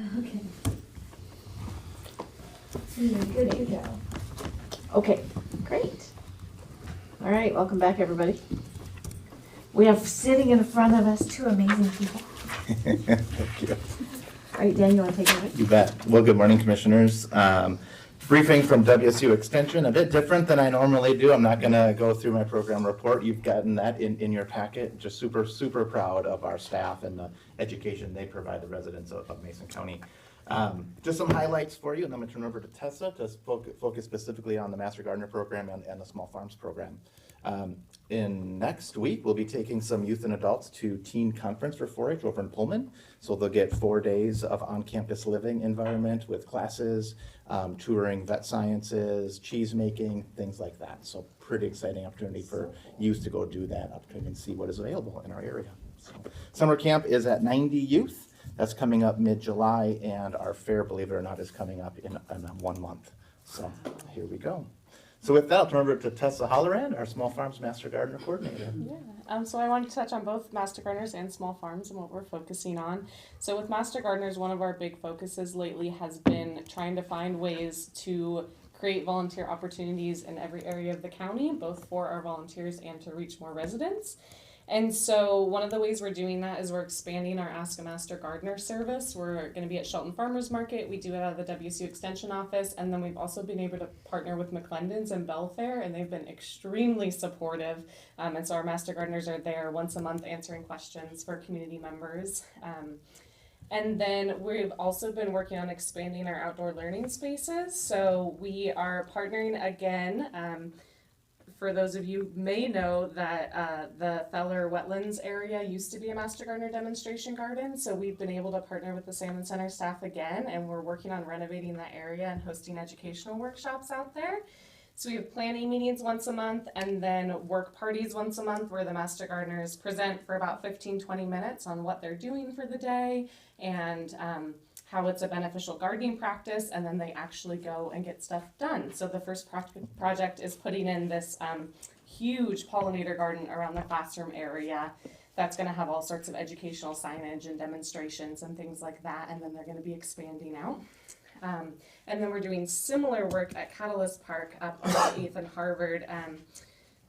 Okay. You're good to go. Okay, great. All right, welcome back, everybody. We have sitting in front of us two amazing people. Thank you. All right, Dan, you want to take it away? You bet. Well, good morning, commissioners. Briefing from WSU Extension, a bit different than I normally do. I'm not going to go through my program report. You've gotten that in your packet. Just super, super proud of our staff and the education they provide the residents of Mason County. Just some highlights for you, and then I'm going to turn over to Tessa to focus specifically on the Master Gardener program and the Small Farms program. In next week, we'll be taking some youth and adults to Teen Conference for 4-H over in Pullman. So they'll get 4 days of on-campus living environment with classes, touring vet sciences, cheese making, things like that. So pretty exciting opportunity for youth to go do that opportunity and see what is available in our area. So, summer camp is at 90 youth. That's coming up mid-July, and our fair, believe it or not, is coming up in 1 month. So here we go. So with that, I'll turn over to Tessa Hollerand, our Small Farms Master Gardener Coordinator. Yeah, so I wanted to touch on both Master Gardeners and Small Farms and what we're focusing on. So with Master Gardeners, one of our big focuses lately has been trying to find ways to create volunteer opportunities in every area of the county, both for our volunteers and to reach more residents. And so one of the ways we're doing that is we're expanding our Ask a Master Gardener service. We're going to be at Shelton Farmers Market. We do it out of the WSU Extension office. And then we've also been able to partner with McClendon's and Belfair, and they've been extremely supportive. And so our Master Gardeners are there once a month answering questions for community members. And then we've also been working on expanding our outdoor learning spaces. So we are partnering again. For those of you who may know that the Feller Wetlands area used to be a Master Gardener demonstration garden, so we've been able to partner with the Salmon Center staff again, and we're working on renovating that area and hosting educational workshops out there. So we have planning meetings once a month and then work parties once a month where the Master Gardeners present for about 15-20 minutes on what they're doing for the day and how it's a beneficial gardening practice, and then they actually go and get stuff done. So the first project is putting in this huge pollinator garden around the classroom area that's going to have all sorts of educational signage and demonstrations and things like that, and then they're going to be expanding out. And then we're doing similar work at Catalyst Park up on 8th and Harvard.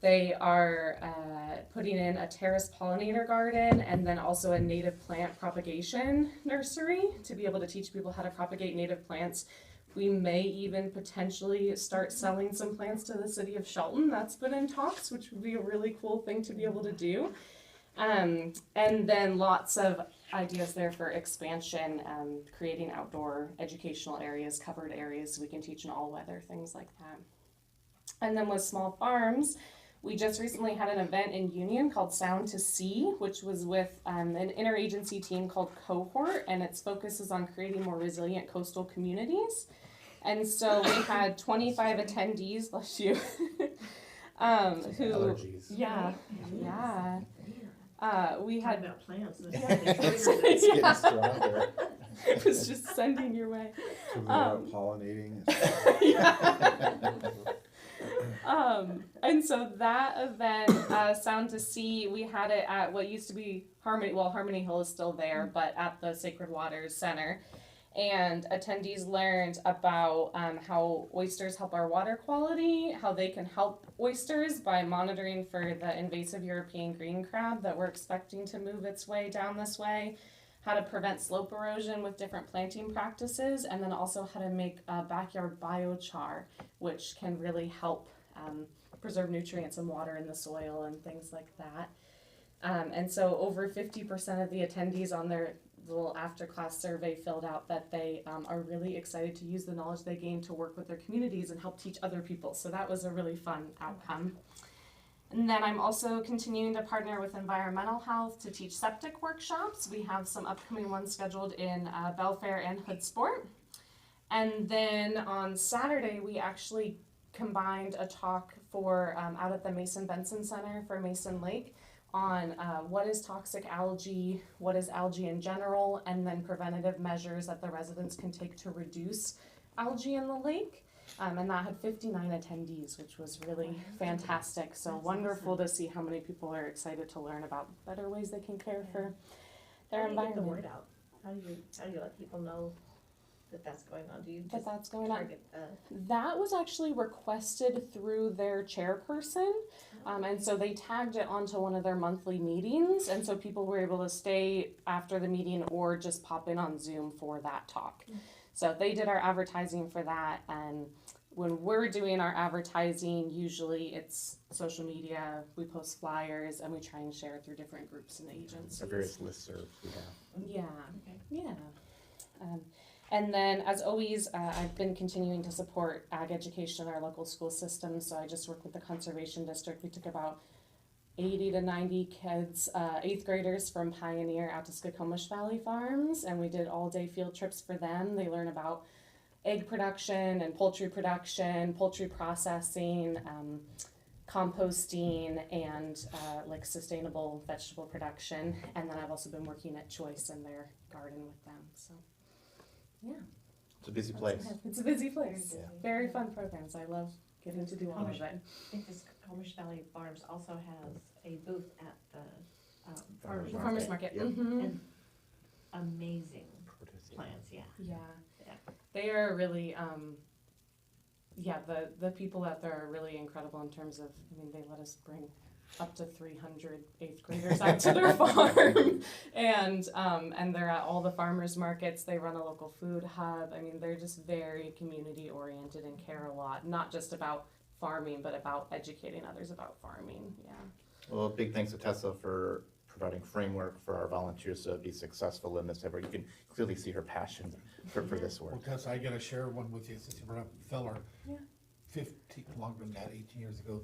They are putting in a terrace pollinator garden and then also a native plant propagation nursery to be able to teach people how to propagate native plants. We may even potentially start selling some plants to the city of Shelton. That's been in talks, which would be a really cool thing to be able to do. And then lots of ideas there for expansion, creating outdoor educational areas, covered areas, so we can teach in all weather, things like that. And then with Small Farms, we just recently had an event in Union called Sound to Sea, which was with an interagency team called Cohort, and its focus is on creating more resilient coastal communities. And so we had 25 attendees, bless you, Allergies. We had about plants. It's getting stronger. it was just sending your way. Pollinating. And so that event, Sound to Sea, we had it at what used to be Harmony Hill is still there, but at the Sacred Waters Center. And attendees learned about how oysters help our water quality, how they can help oysters by monitoring for the invasive European green crab that we're expecting to move its way down this way, how to prevent slope erosion with different planting practices, and then also how to make backyard biochar, which can really help preserve nutrients and water in the soil and things like that. And so over 50% of the attendees on their little after-class survey filled out that they are really excited to use the knowledge they gained to work with their communities and help teach other people. So that was a really fun outcome. And then I'm also continuing to partner with Environmental Health to teach septic workshops. We have some upcoming ones scheduled in Belfair and Hoodsport. And then on Saturday, we actually combined a talk for out at the Mason Benson Center for Mason Lake on what is toxic algae, what is algae in general, and then preventative measures that the residents can take to reduce algae in the lake. And that had 59 attendees, which was really fantastic. So wonderful to see how many people are excited to learn about better ways they can care for their environment. Get the word out. How do you let people know that that's going on? Do you just That's going on. target That was actually requested through their chairperson, and so they tagged it onto one of their monthly meetings, and so people were able to stay after the meeting or just pop in on Zoom for that talk. So they did our advertising for that, and when we're doing our advertising, usually it's social media, we post flyers, and we try and share through different groups and agencies. Our various listservs we have. Yeah, Okay. yeah. And then, as always, I've been continuing to support ag education in our local school system. So I just work with the conservation district. We took about 80 to 90 kids, 8th graders from Pioneer out to Skokomish Valley Farms, and we did all-day field trips for them. They learn about egg production and poultry production, poultry processing, composting, and like sustainable vegetable production. And then I've also been working at Choice in their garden with them. So, yeah. It's a busy place. It's a busy place. Yeah. Very fun programs. I love getting to do all of it. I think this Skokomish Valley Farms also has a booth at the farmer's market. Farmers market. Yep. Mhm. And amazing plants, yeah. Yeah. Yeah. They are really, yeah, the people out there are really incredible in terms of, I mean, they let us bring up to 300 8th graders out to their farm. And they're at all the farmers markets. They run a local food hub. I mean, they're just very community oriented and care a lot, not just about farming, but about educating others about farming. Yeah. Well, big thanks to Tessa for providing framework for our volunteers to be successful in this effort. You can clearly see her passion for this Well, work. Tessa, I gotta share one with you since you brought up Feller. Yeah. 15, longer than that, 18 years ago,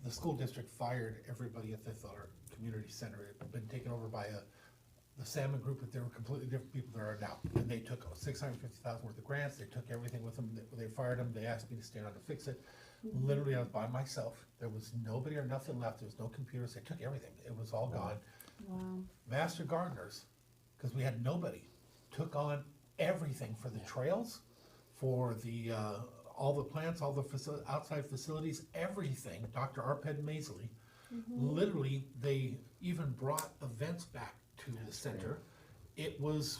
the school district fired everybody at the Feller Community Center. It had been taken over by the Salmon Group, but they were completely different people there are now. And they took $650,000 worth of grants, they took everything with them, they fired them, they asked me to stay on to fix it. Literally, I was by myself, there was nobody or nothing left, there was no computers, they took everything, it was all gone. Wow. Master gardeners, because we had nobody, took on everything for the trails, for the, all the plants, all the outside facilities, everything. Dr. Arped Maisley, literally, they even brought events back to the center. It was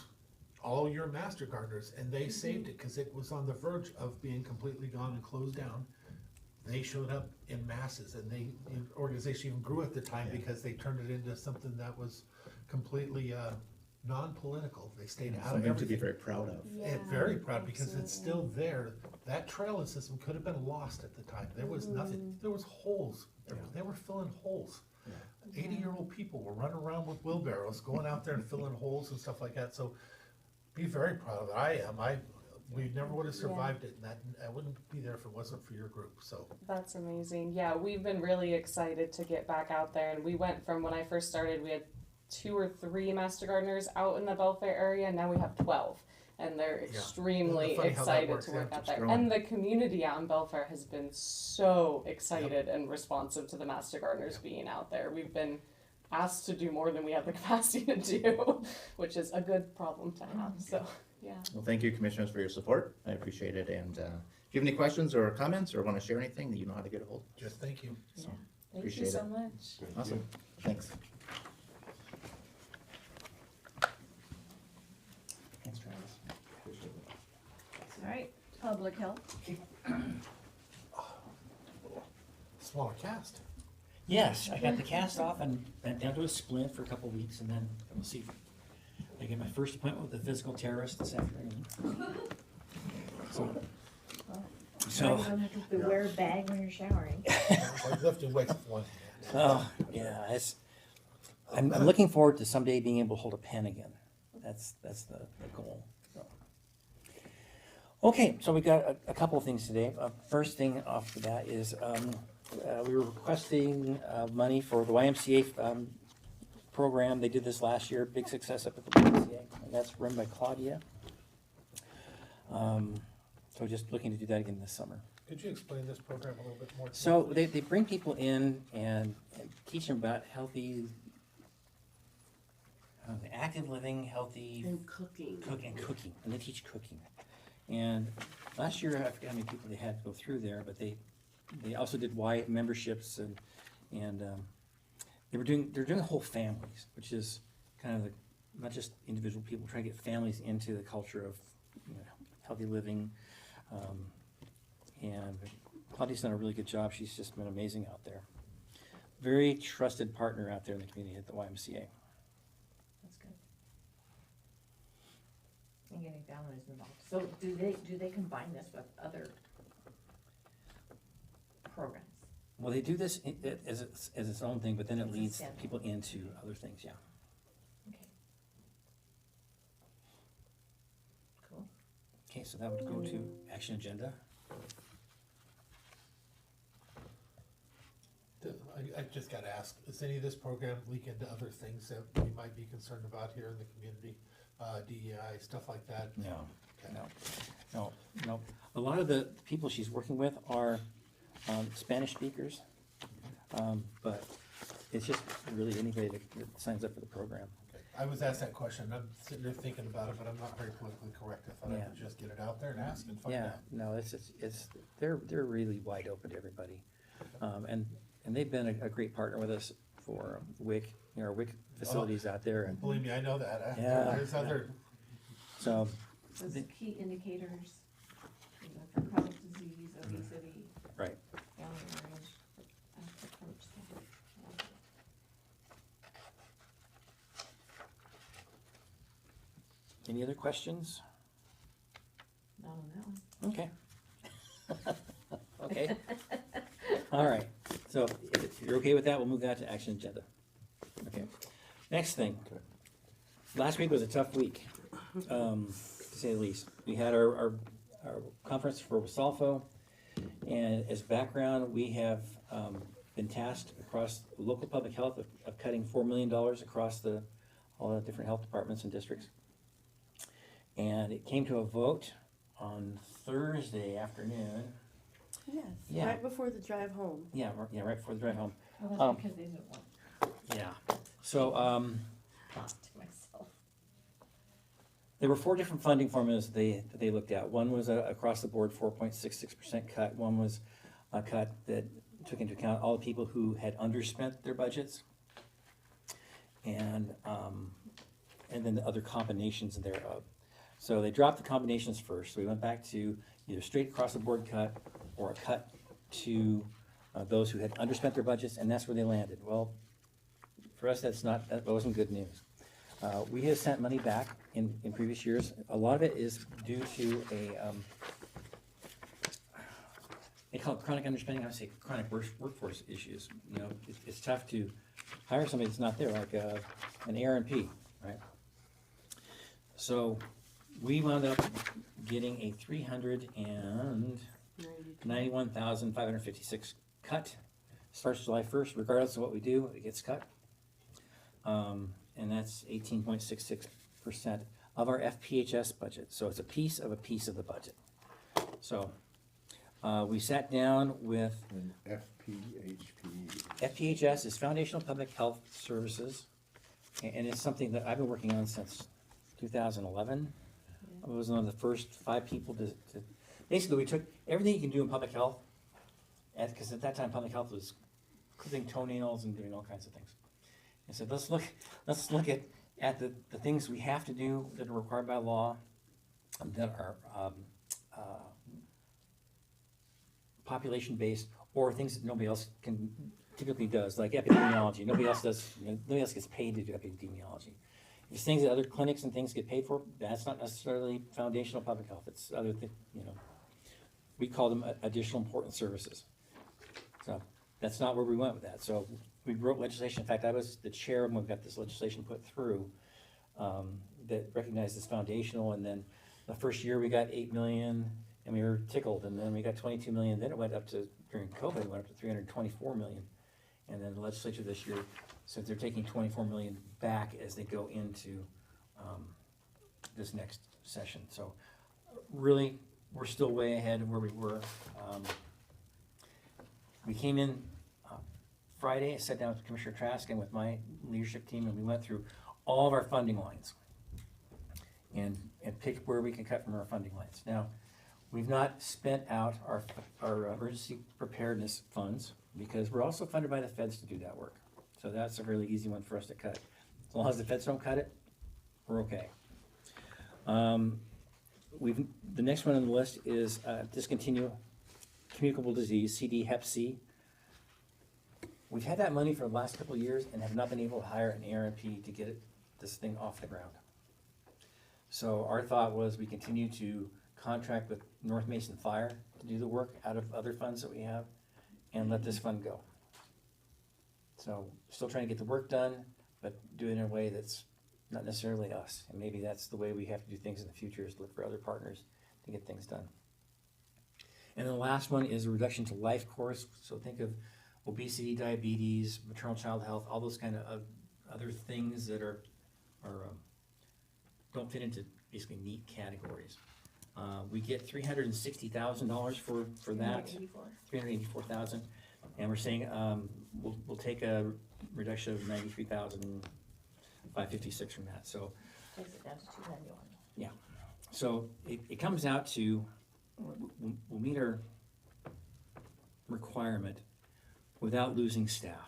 all your master gardeners, and they saved it, because it was on the verge of being completely gone and closed down. They showed up in masses, and the organization even grew at the time because they turned it into something that was completely non-political. They stayed out of Something to be everything. very proud of. And very proud because it's still there. That trailing system could have been lost at the time. There was nothing, there was holes. They were filling holes. 80-year-old people were running around with wheelbarrows, going out there and filling holes and stuff like that. So be very proud of it. I am. We never would have survived it, and that I wouldn't be there if it wasn't for your group, so. That's amazing. Yeah, we've been really excited to get back out there, and we went from when I first started, we had 2 or 3 master gardeners out in the Belfair area, and now we have 12, and they're extremely Funny how that excited works, to work yeah. out there. growing. And the community out in Belfair has been so excited and responsive to the master gardeners being out there. We've been asked to do more than we have the capacity to do, which is a good problem to have. So, yeah. Well, thank you, commissioners, for your support. I appreciate it. And if you have any questions or comments or want to share anything, you know how to get a hold. Just thank you. Yeah. Thank you Appreciate so it. much. Awesome. Thanks. Thanks, Travis. All right, public health. Smaller cast. Yes, I got the cast off and went down to a splint for a couple weeks, and then we'll see. I get my first appointment with the physical therapist this afternoon. So So you don't have to wear a bag when you're showering. Like lifting weights with one hand. oh yeah, I'm looking forward to someday being able to hold a pen again. That's the goal. So. Okay, so we got a couple of things today. First thing off the bat is we were requesting money for the YMCA program. They did this last year, big success up at the YMCA, and that's run by Claudia. So just looking to do that again this summer. Could you explain this program a little bit more? So they bring people in and teach them about healthy, active living, healthy And cooking. cooking, and they teach cooking. And last year, I forget how many people they had to go through there, but they also did Y memberships and they're doing whole families, which is kind of not just individual people, trying to get families into the culture of, you know, healthy living. And Claudia's done a really good job. She's just been amazing out there. Very trusted partner out there in the community at the YMCA. That's good. And getting families involved. So do they combine this with other programs? Well, they do this as its own thing, but then it It's a leads standalone. people into other things, yeah. Okay. Cool. Okay, so that would go to action agenda. I just gotta ask, does any of this program leak into other things that we might be concerned about here in the community? DEI, stuff like that? No, Okay. no. A lot of the people she's working with are Spanish speakers, but it's just really anybody that signs up for the program. Okay. I was asked that question, I'm sitting there thinking about it, but I'm not very politically correct. I thought I could just get it out there and ask and find Yeah, out. no, they're really wide open to everybody. And they've been a great partner with us for WIC, you know, our WIC facilities out there, and Believe me, I know that. Yeah. There's other, so, Those The- key indicators, you know, for chronic disease, obesity, right. family marriage, approach. Any other questions? Not on that one. Okay. Okay. All right, so if you're okay with that, we'll move that to action agenda. Okay, next thing. Last week was a tough week, to say the least. We had our conference for Wasalfo, and as background, we have been tasked across local public health of cutting $4 million across all the different health departments and districts. And it came to a vote on Thursday afternoon. Yes, Yeah. right before the drive home. Yeah, right before the drive home. Well, Um, that's because they didn't want Yeah. So, to myself. there were 4 different funding formulas that they looked at. One was across the board 4.66% cut. One was a cut that took into account all the people who had underspent their budgets. And then the other combinations thereof. So they dropped the combinations first. So we went back to either straight across the board cut or a cut to those who had underspent their budgets, and that's where they landed. Well, for us, that wasn't good news. We have sent money back in previous years. A lot of it is due to they call it chronic underspending. I would say chronic workforce issues. You know, it's tough to hire somebody that's not there, like an ARNP, right? So we wound up getting a $391,556 cut. Starts July 1st, regardless of what we do, it gets cut. And that's 18.66% of our FPHS budget. So it's a piece of the budget. So we sat down with And FPHP. FPHS is Foundational Public Health Services, and it's something that I've been working on since 2011. I was one of the first 5 people to basically, we took everything you can do in public health, because at that time, public health was clipping toenails and doing all kinds of things. And said, let's look at the things we have to do that are required by law, that are population-based, or things that nobody else typically does, like epidemiology. Nobody else gets paid to do epidemiology. If it's things that other clinics and things get paid for, that's not necessarily foundational public health. It's other things, you know. We call them additional important services. So that's not where we went with that. So we wrote legislation. In fact, I was the chair when we got this legislation put through that recognized this foundational. And then the first year we got 8 million, and we were tickled. And then we got 22 million. Then it went up to, during COVID, it went up to 324 million. And then the legislature this year said they're taking 24 million back as they go into this next session. So really, we're still way ahead of where we were. We came in Friday, I sat down with Commissioner Trask and with my leadership team, and we went through all of our funding lines and picked where we can cut from our funding lines. Now, we've not spent out our emergency preparedness funds because we're also funded by the feds to do that work. So that's a really easy one for us to cut. As long as the feds don't cut it, we're okay. The next one on the list is discontinue communicable disease, CD, Hep C. We've had that money for the last couple of years and have not been able to hire an ARMP to get this thing off the ground. So our thought was we continue to contract with North Mason Fire to do the work out of other funds that we have and let this fund go. So still trying to get the work done, but do it in a way that's not necessarily us. And maybe that's the way we have to do things in the future, is look for other partners to get things done. And then the last one is a reduction to life course. So think of obesity, diabetes, maternal child health, all those kind of other things that are don't fit into basically neat categories. We get $360,000 for that, 384,000, and we're saying we'll take a reduction of 93,556 from that. So Takes it down to 291. yeah, so it comes out to we'll meet our requirement without losing staff.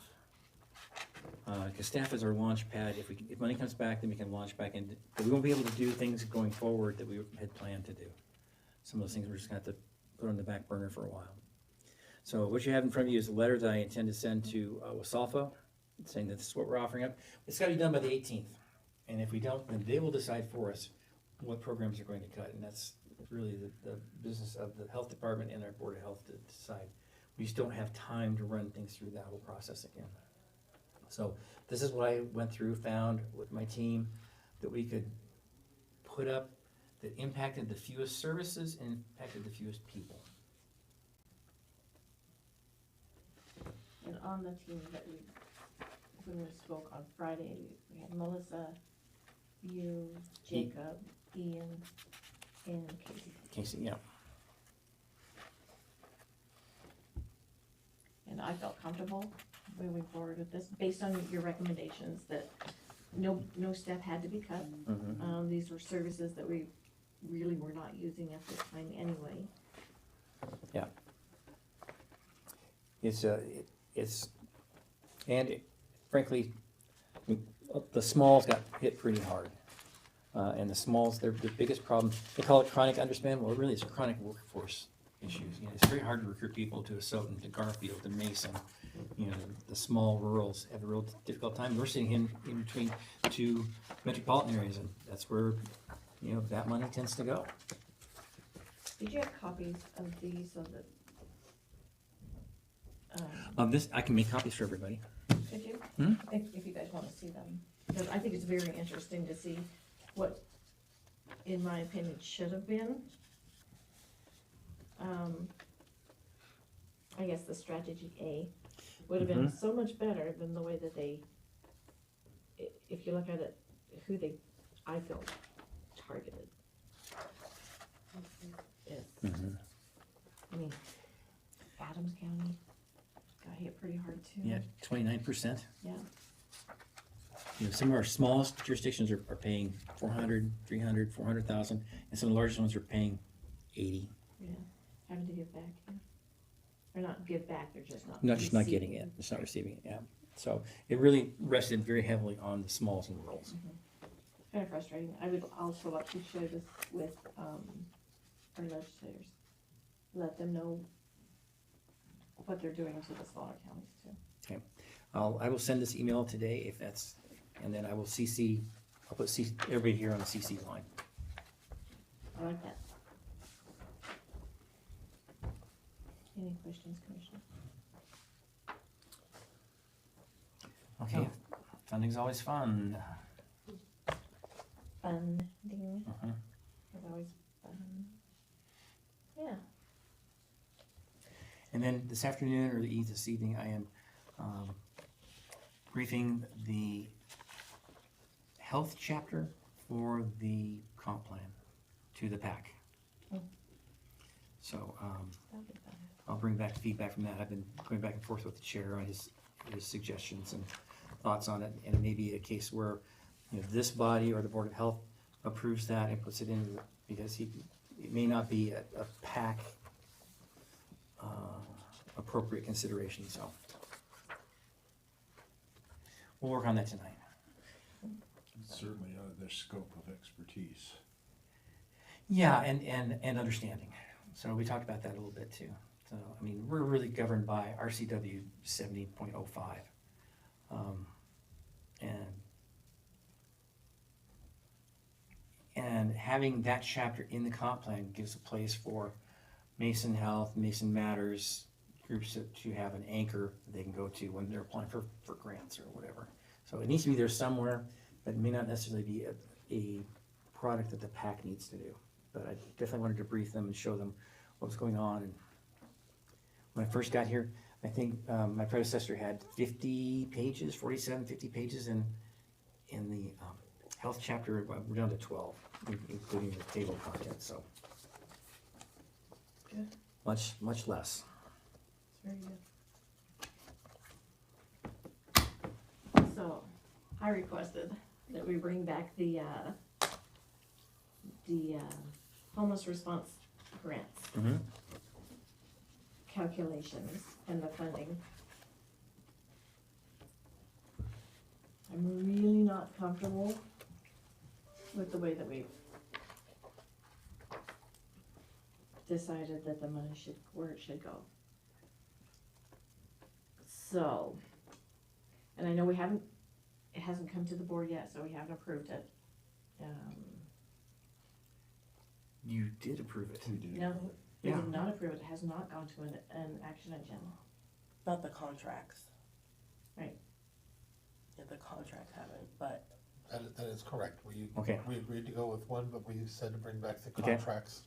Because staff is our launch pad. If money comes back, then we can launch back in. But we won't be able to do things going forward that we had planned to do. Some of those things we're just going to have to put on the back burner for a while. So what you have in front of you is a letter that I intend to send to Wasalfo, saying that this is what we're offering up. It's got to be done by the 18th. And if we don't, then they will decide for us what programs are going to cut. And that's really the business of the health department and our board of health to decide. We just don't have time to run things through that whole process again. So this is what I went through, found with my team that we could put up that impacted the fewest services and impacted the fewest people. And on the team that when we spoke on Friday, we had Melissa, you, Jacob, Ian, and Casey. Casey, yeah. And I felt comfortable moving forward with this, based on your recommendations, that no staff had to be cut. Mm-hmm. These were services that we really were not using at this time anyway. Yeah. Frankly, the smalls got hit pretty hard. And the smalls, their biggest problem, they call it chronic underspend. Well, really, it's a chronic workforce issues. You know, it's very hard to recruit people to Asotin, to Garfield, to Mason. You know, the small rurals have a real difficult time. We're sitting in between two metropolitan areas, and that's where, you know, that money tends to go. Did you have copies of these so that? This, I can make copies for everybody. Could you? Hmm? If you guys wanna see them, because I think it's very interesting to see what, in my opinion, should have been. I guess the strategy A would have been so much better than the way that they, if you look at it, I feel targeted. Yes. I mean, Adams County got hit pretty hard too. Yeah, 29%. Yeah. You know, some of our smallest jurisdictions are paying 400, 300, 400,000, and some of the largest ones are paying 80. Yeah, having to give back, yeah. Or not give back, they're just not. Not just not receiving getting it, it's not receiving it, yeah. So it really rested very heavily on the smalls and rurals. Kind of frustrating. I would also like to share this with, our legislators. Let them know what they're doing to the smaller counties too. Okay, I will send this email today if that's, and then I will I'll put everybody here on the CC line. I like that. Any questions, Commissioner? Okay, funding's always fun. Funding Uh-huh. is always fun. Yeah. And then this afternoon or this evening, I am briefing the health chapter for the comp plan to the PAC. So That'll be fun. I'll bring back feedback from that. I've been going back and forth with the chair on his suggestions and thoughts on it. And it may be a case where, you know, this body or the Board of Health approves that and puts it in, because it may not be a PAC appropriate consideration, so we'll work on that tonight. Certainly out of their scope of expertise. Yeah, and understanding. So we talked about that a little bit too. So, I mean, we're really governed by RCW 70.05. And having that chapter in the comp plan gives a place for Mason Health, Mason Matters, groups to have an anchor that they can go to when they're applying for grants or whatever. So it needs to be there somewhere, but it may not necessarily be a product that the PAC needs to do. But I definitely wanted to brief them and show them what was going on. And when I first got here, I think my predecessor had 50 pages, 47, 50 pages in the health chapter. We're down to 12, including the table content, so. Good. Much less. It's very good. So, I requested that we bring back the homeless response grants Mm-hmm. calculations and the funding. I'm really not comfortable with the way that we've decided that the money should, where it should go. So, and I know it hasn't come to the board yet, so we haven't approved it. You did approve it. We did. No, we Yeah. did not approve it, it has not gone to an action agenda. Not the contracts. Right. Yeah, the contracts haven't, but That is correct. Okay. We agreed to go with one, but we said to bring back the Okay. contracts,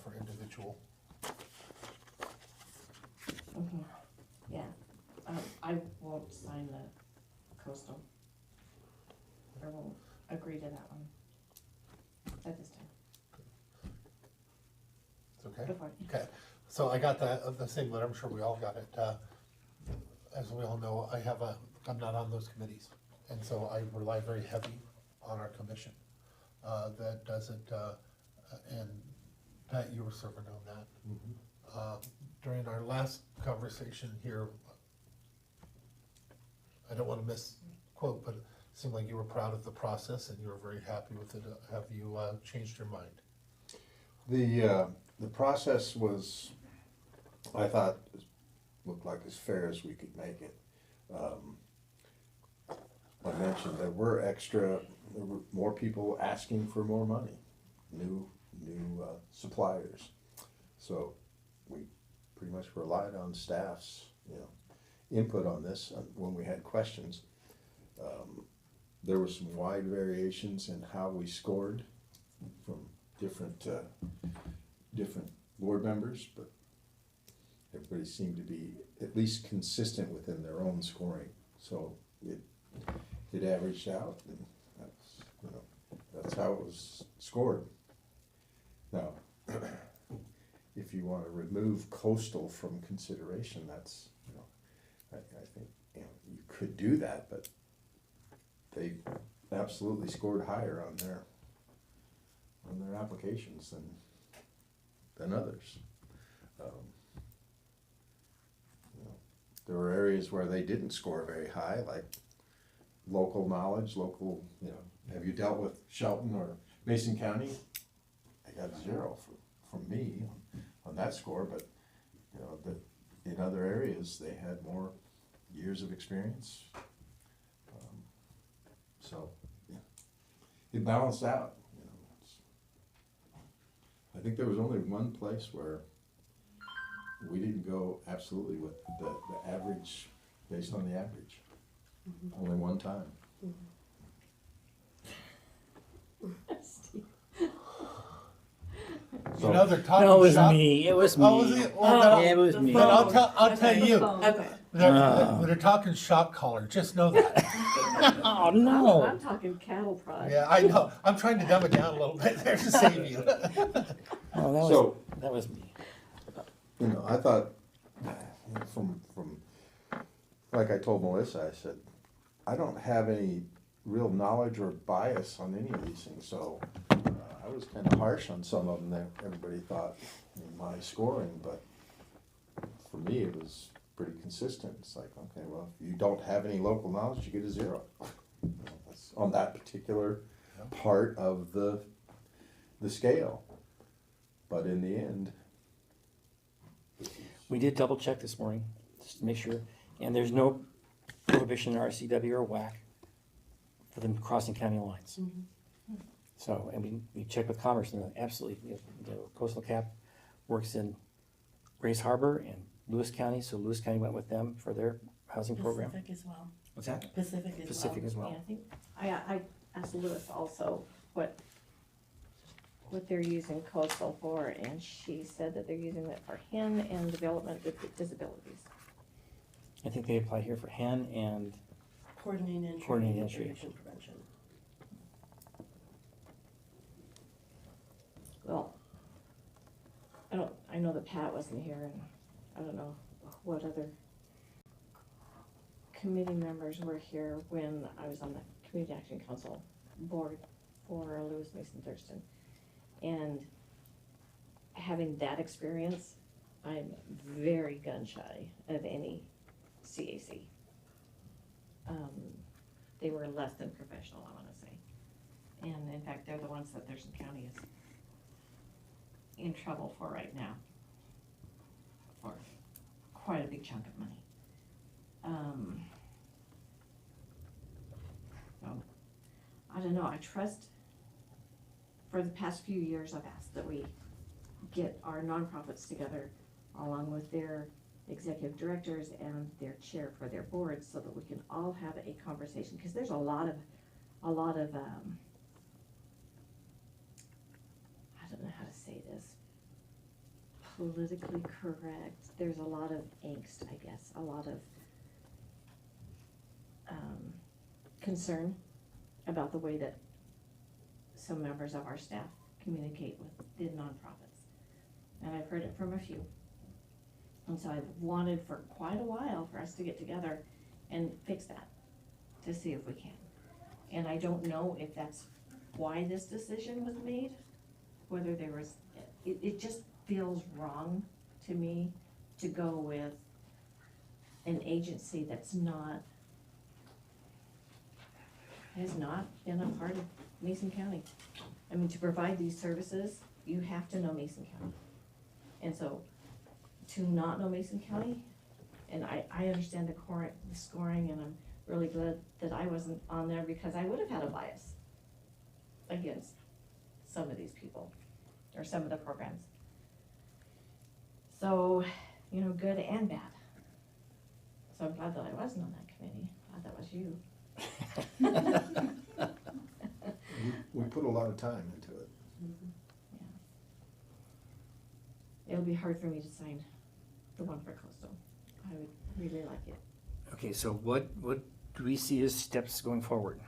for individual. Okay, yeah, I won't sign the coastal. I won't agree to that one at this time. It's okay? Go for it. Okay, so I got the same letter, I'm sure we all got it. As we all know, I'm not on those committees, and so I rely very heavy on our commission that does it, and Pat, you were serving on that. During our last conversation here, I don't wanna misquote, but it seemed like you were proud of the process and you were very happy with it. Have you changed your mind? The process was, I thought, looked like as fair as we could make it. I mentioned there were more people asking for more money, new suppliers. So we pretty much relied on staff's, input on this when we had questions. There were some wide variations in how we scored from different board members, but everybody seemed to be at least consistent within their own scoring. So it averaged out, and that's how it was scored. Now, if you want to remove coastal from consideration, that's, I think, you could do that, but they absolutely scored higher on their applications than others. There were areas where they didn't score very high, like local knowledge, have you dealt with Shelton or Mason County? I got 0 from me on that score, but, in other areas, they had more years of experience. So, it balanced out, I think there was only one place where we didn't go absolutely with the average, based on the average. Only one time. Steve. You know, they're talking No, it was shop. me. It was me. Oh, was it? Well, It was me. then I'll tell you, okay. they're talking shop collar, just know that. Oh, no. I'm talking cattle prod. Yeah, I know, I'm trying to dumb it down a little bit there to save you. Oh, that was me. I thought, from, like I told Melissa, I said, I don't have any real knowledge or bias on any of these things, so I was kind of harsh on some of them that everybody thought in my scoring, but for me, it was pretty consistent. It's like, okay, well, if you don't have any local knowledge, you get a 0. That's on that particular part of the scale. But in the end, We did double check this morning, just to make sure, and there's no prohibition in RCW or WAC for them crossing county lines. So, and we checked with Commerce, and absolutely, the coastal cap works in Grace Harbor and Lewis County, so Lewis County went with them for their housing program. Pacific as well. What's that? Pacific as well. Pacific as Yeah, well. I think, I asked Lewis also what they're using coastal for, and she said that they're using it for hen and development with disabilities. I think they apply here for hen and, Coordinated entry. Coordinated and entry. pollution prevention. Well, I know that Pat wasn't here, and I don't know what other committee members were here when I was on the Community Action Council board for Lewis Mason Thurston. And having that experience, I'm very gun shy of any CAC. They were less than professional, I wanna say. And in fact, they're the ones that Thurston County is in trouble for right now, for quite a big chunk of money. So, I don't know, I trust, for the past few years, I've asked that we get our nonprofits together along with their executive directors and their chair for their boards, so that we can all have a conversation, because there's a lot of, I don't know how to say this, politically correct, there's a lot of angst, I guess, a lot of concern about the way that some members of our staff communicate with the nonprofits. And I've heard it from a few. And so I've wanted for quite a while for us to get together and fix that, to see if we can. And I don't know if that's why this decision was made, whether there was, it just feels wrong to me to go with an agency that's not, has not been a part of Mason County. I mean, to provide these services, you have to know Mason County. And so, to not know Mason County, and I understand the scoring, and I'm really glad that I wasn't on there, because I would have had a bias against some of these people, or some of the programs. So, you know, good and bad. So I'm glad that I wasn't on that committee, glad that was you. we put a lot of time into it. It'll be hard for me to sign the one for coastal. I would really like it. okay, so what do we see as steps going forward?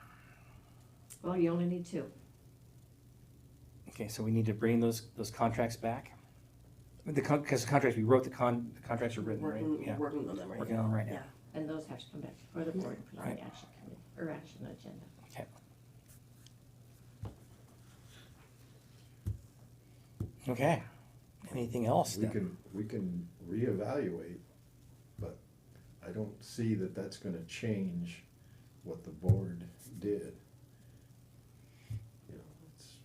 Well, you only need 2. Okay, so we need to bring those contracts back? Because the contracts, we wrote the contracts are written, right? Yeah, Working on them right now. working on them right now. Yeah. And those have to come back before the board and put on Right. the action committee, or action agenda. Okay. Okay, anything else? We can reevaluate, but I don't see that that's gonna change what the board did. You know, it's,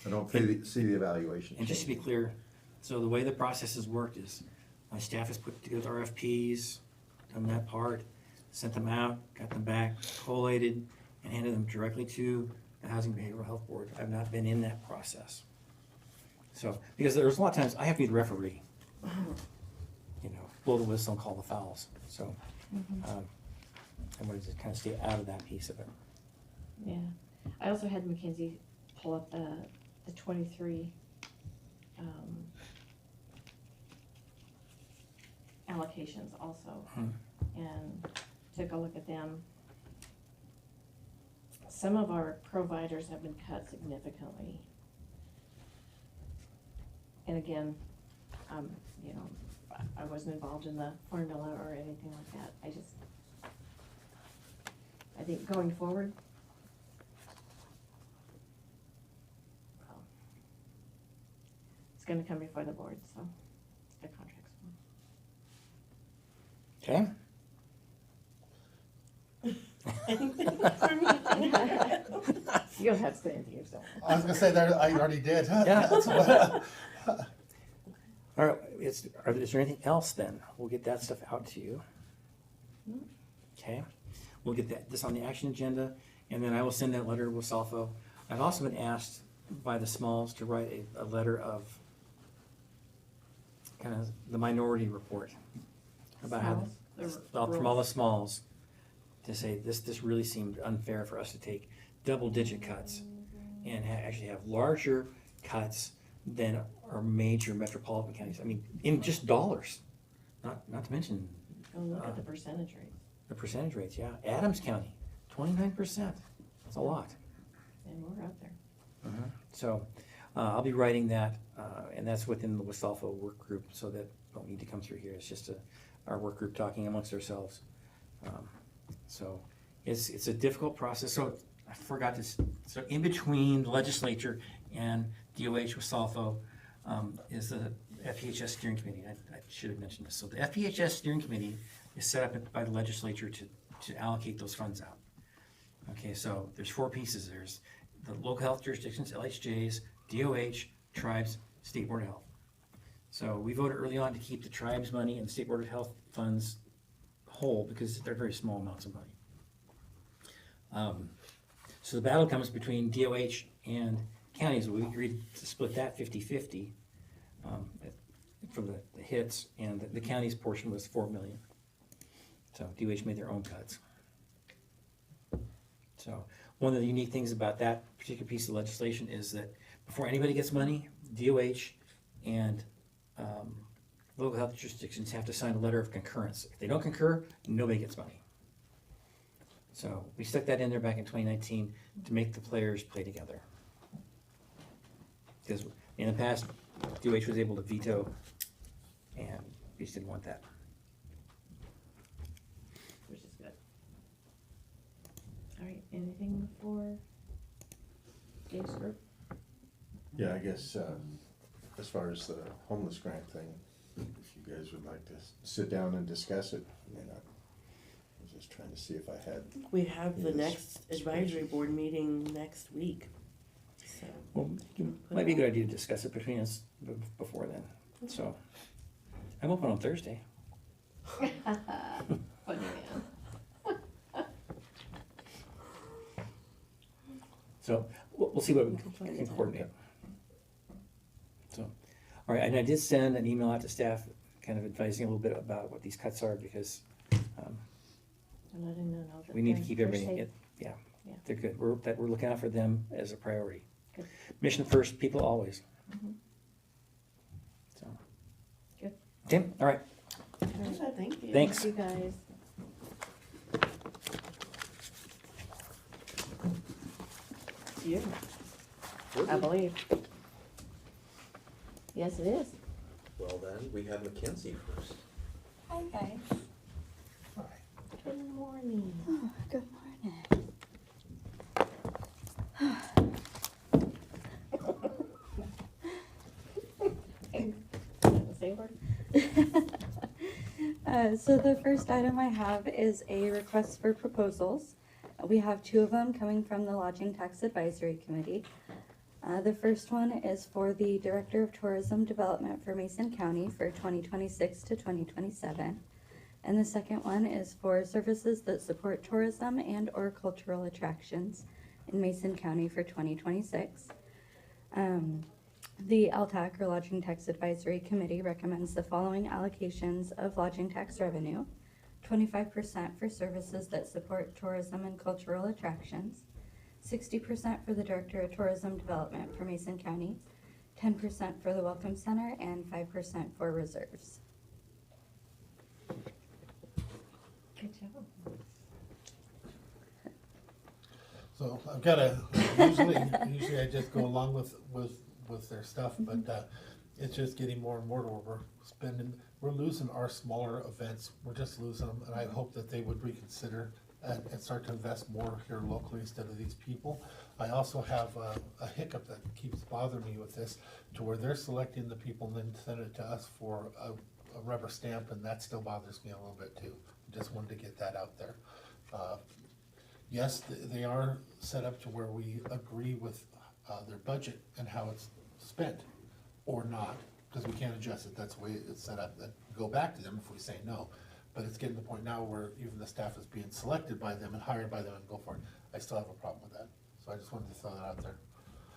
I don't see the evaluation And just to be changing. clear, so the way the process has worked is, my staff has put together RFPs, done that part, sent them out, got them back, collated, and handed them directly to the Housing Behavioral Health Board. I've not been in that process. So, because there's a lot of times I have to be the referee, you know, blow the whistle and call the fouls, so, I wanted to kind of stay out of that piece of it. Yeah. I also had Mackenzie pull up the 23 allocations also, and took a look at them. Some of our providers have been cut significantly. And again, you know, I wasn't involved in the formula or anything like that. I think going forward, it's gonna come before the board, so the contracts will. Okay? Anything for me? You don't have to say anything yourself. I was gonna say that, I already did. Yeah. That's what- All right, is there anything else then? We'll get that stuff out to you. Okay, we'll get this on the action agenda, and then I will send that letter to Wasalfo. I've also been asked by the Smalls to write a letter of kind of the minority report about how, from all the Smalls, to say this really seemed unfair for us to take double-digit cuts and actually have larger cuts than our major metropolitan counties. I mean, in just dollars, not to mention Oh, look at the percentage rates. the percentage rates, yeah. Adams County, 29%. That's a lot. And we're up there. So I'll be writing that, and that's within the Wasalfo work group, so that don't need to come through here. It's just our work group talking amongst ourselves. So it's a difficult process. So I forgot this. So in between the legislature and DOH Wasalfo is the FPHS steering committee. I should have mentioned this. So the FPHS steering committee is set up by the legislature to allocate those funds out. Okay, so there's 4 pieces. There's the local health jurisdictions, LHJs, DOH, tribes, State Board of Health. So we voted early on to keep the tribes money and the State Board of Health funds whole because they're very small amounts of money. So the battle comes between DOH and counties. We agreed to split that 50-50 for the hits, and the county's portion was $4 million. So DOH made their own cuts. So one of the unique things about that particular piece of legislation is that before anybody gets money, DOH and local health jurisdictions have to sign a letter of concurrence. If they don't concur, nobody gets money. So we stuck that in there back in 2019 to make the players play together. Because in the past, DOH was able to veto, and we just didn't want that. Which is good. All right, anything for Dave's group? Yeah, I guess, as far as the homeless grant thing, if you guys would like to sit down and discuss it, I mean, I was just trying to see if I had. We have the Yes. next advisory board meeting next week, so. Well, it might be a good idea to discuss it between us before then. So I'm open on Thursday. Funny man. So we'll see what we can coordinate. So, all right, and I did send an email out to staff, kind of advising a little bit about what these cuts are, because And letting them know that we need to they're- keep they're everything, safe. yeah, Yeah. they're good. We're looking out for them as a priority. Good. Mission first, people always. Mhm. So. Good. Tim, all right, Thank you. thanks. Thank you guys. You, I believe. Yes, it is. Well then, we have Mackenzie first. Hi guys. Good morning. Oh, good morning. Same word? So the first item I have is a request for proposals. We have 2 of them coming from the Lodging Tax Advisory Committee. The first one is for the Director of Tourism Development for Mason County for 2026 to 2027. And the second one is for services that support tourism and or cultural attractions in Mason County for 2026. The LTAC, or Lodging Tax Advisory Committee, recommends the following allocations of lodging tax revenue: 25% for services that support tourism and cultural attractions, 60% for the Director of Tourism Development for Mason County, 10% for the Welcome Center, and 5% for reserves. Good job. So I've got usually I just go along with their stuff, but it's just getting more and more to where we're losing our smaller events. We're just losing them, and I hope that they would reconsider and start to invest more here locally instead of these people. I also have a hiccup that keeps bothering me with this, to where they're selecting the people and then send it to us for a rubber stamp, and that still bothers me a little bit too. Just wanted to get that out there. Yes, they are set up to where we agree with their budget and how it's spent, or not, because we can't adjust it, that's the way it's set up. That go back to them if we say no. But it's getting to the point now where even the staff is being selected by them and hired by them and go for it. I still have a problem with that, so I just wanted to throw that out there.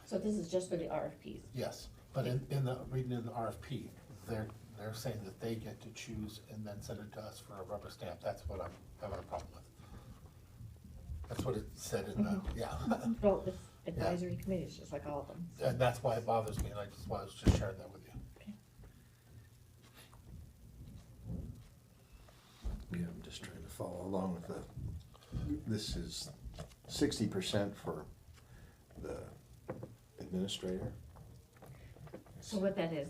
So this is just for the RFPs? Yes, but in the, reading in the RFP, they're saying that they get to choose and then send it to us for a rubber stamp. That's what I'm having a problem with. That's what it said in the, yeah. Well, it's advisory committees, just like all of them. And that's why it bothers me, and I was just sharing that with you. Yeah, I'm just trying to follow along with this is 60% for the administrator. So what that is,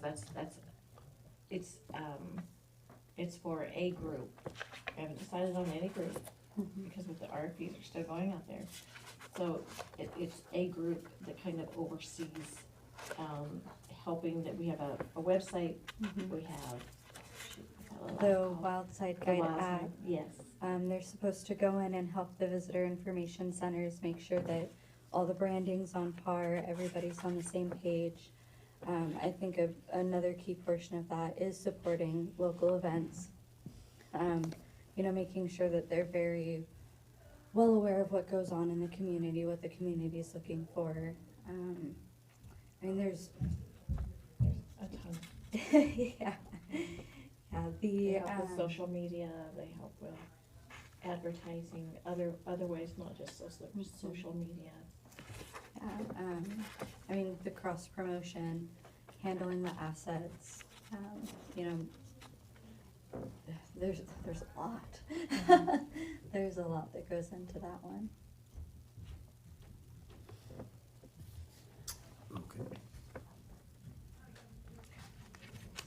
it's for a group. I haven't decided on any group, because with the RFPs are still going out there. So it's a group that kind of oversees, helping, that we have a website, we have. The Wild Side The Guide Wild app. Side, yes. They're supposed to go in and help the visitor information centers make sure that all the branding's on par, everybody's on the same page. I think another key portion of that is supporting local events. You know, making sure that they're very well aware of what goes on in the community, what the community is looking for. I mean, there's A ton. yeah. Yeah, They help with social media, they help with advertising, other ways, not just social media. I mean, the cross promotion, handling the assets, you know, there's a lot. There's a lot that goes into that one. Okay.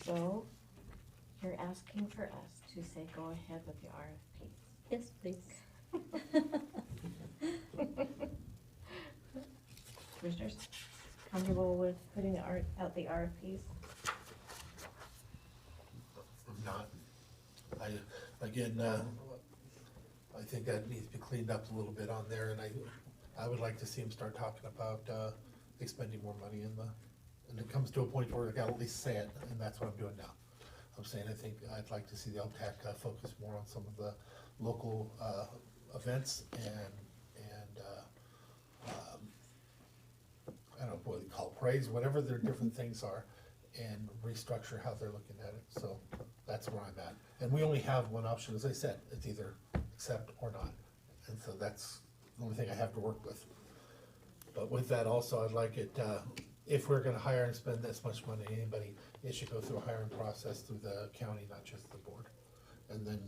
So, you're asking for us to say go ahead with the RFPs. Yes, please. Commissioners, comfortable with putting out the RFPs? I'm not. I think that needs to be cleaned up a little bit on there, and I would like to see him start talking about expending more money and it comes to a point where I gotta at least say it, and that's what I'm doing now. I'm saying I'd like to see the LTAC focus more on some of the local events and I don't know what they call it, parades, whatever their different things are, and restructure how they're looking at it. So that's where I'm at. And we only have one option, as I said, it's either accept or not. And so that's the only thing I have to work with. But with that also, I'd like it, if we're gonna hire and spend this much money, anybody, it should go through a hiring process through the county, not just the board. And then,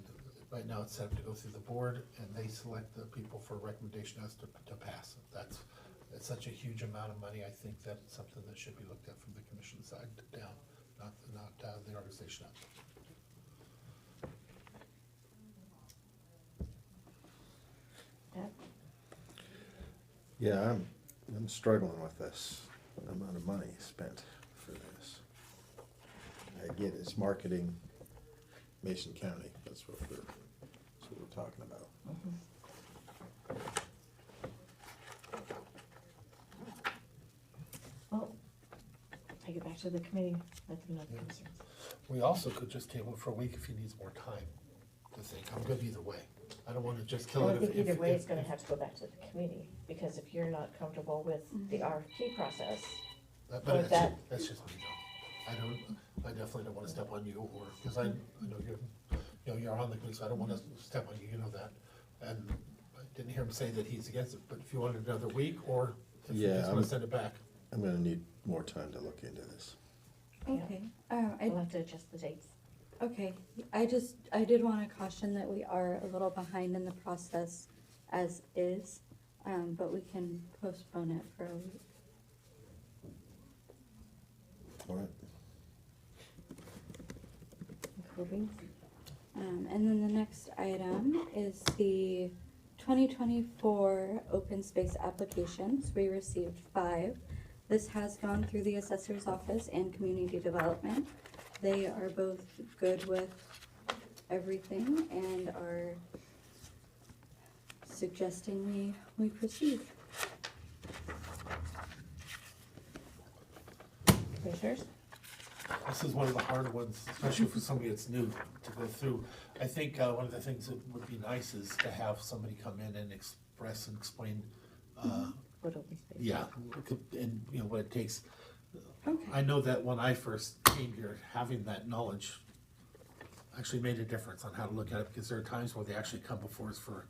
right now, it's set up to go through the board, and they select the people for recommendation as to pass. It's such a huge amount of money, I think that's something that should be looked at from the commission side down, not the organization up. Deb? Yeah, I'm struggling with this amount of money spent for this. I get it's marketing Mason County, that's what we're talking about. Well, take it back to the committee, let them know the concerns. We also could just table it for a week if he needs more time to think. I'm good either way. I don't wanna just kill Well, it I think if. either way, it's gonna have to go back to the committee, because if you're not comfortable with the RFP process, But that- that's just me though. I definitely don't wanna step on you or, cause I know you're on the committee, so I don't wanna step on you, you know that. And I didn't hear him say that he's against it, but if you wanted another week or if you Yeah, just wanna send it back. I'm gonna need more time to look into this. Okay, we'll have to adjust the dates. okay, I did wanna caution that we are a little behind in the process as is, but we can postpone it for a week. All right. Moving. And then the next item is the 2024 open space applications. We received 5. This has gone through the assessor's office and community development. They are both good with everything and are suggesting we proceed. Commissioners? This is one of the harder ones, especially for somebody that's new to go through. I think one of the things that would be nice is to have somebody come in and express and explain, What open space? yeah, and you know, what it takes. Okay. I know that when I first came here, having that knowledge actually made a difference on how to look at it, because there are times where they actually come before us for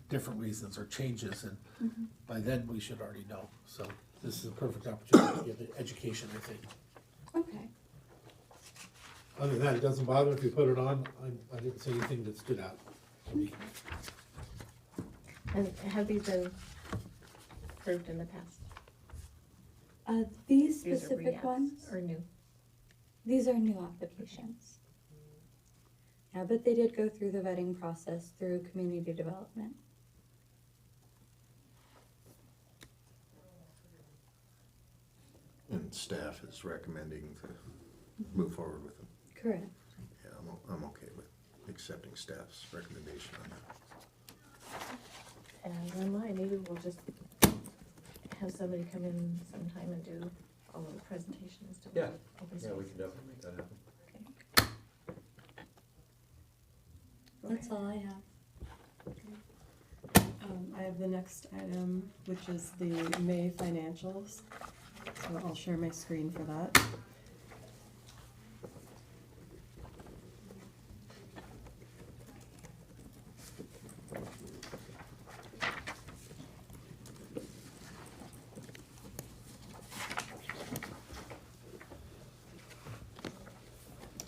different reasons or changes, and by then we should already know. So this is a perfect opportunity to give it education, I think. Okay. Other than that, it doesn't bother if you put it on. I didn't see anything that stood out to me. And have these been approved in the past? These These are specific re-apps ones, or new? these are new applications. Yeah, but they did go through the vetting process through community development. And staff is recommending to move forward with them. Correct. Yeah, I'm okay with accepting staff's recommendation on that. And on mine, maybe we'll just have somebody come in sometime and do all of the presentation as to Yeah. open Yeah, we space. can definitely make that happen. That's all I have. I have the next item, which is the May financials. So I'll share my screen for that.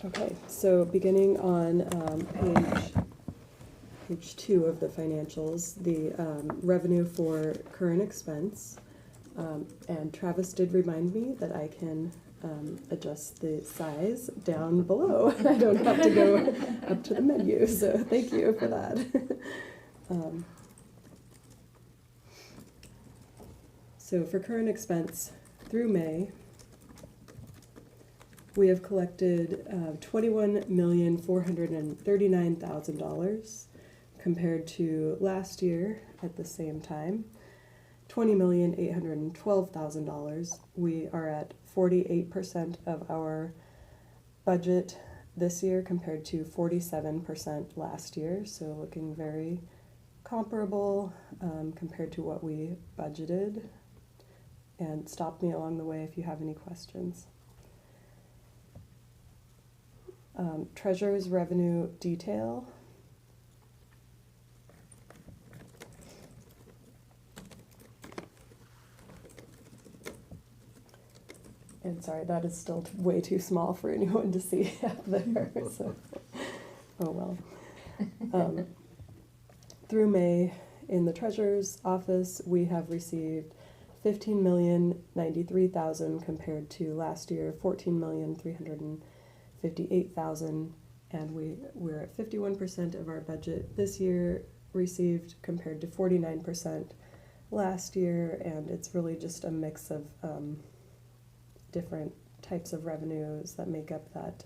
Okay, so beginning on page 2 of the financials, the revenue for current expense. And Travis did remind me that I can adjust the size down below. I don't have to go up to the menu, so thank you for that. So for current expense through May, we have collected $21,439,000 compared to last year at the same time, $20,812,000. We are at 48% of our budget this year compared to 47% last year, so looking very comparable compared to what we budgeted. And stop me along the way if you have any questions. Treasurer's revenue detail. And sorry, that is still way too small for anyone to see up there, so, oh well. Through May, in the treasurer's office, we have received $15,093,000 compared to last year, $14,358,000, and we're at 51% of our budget this year received compared to 49% last year, and it's really just a mix of different types of revenues that make up that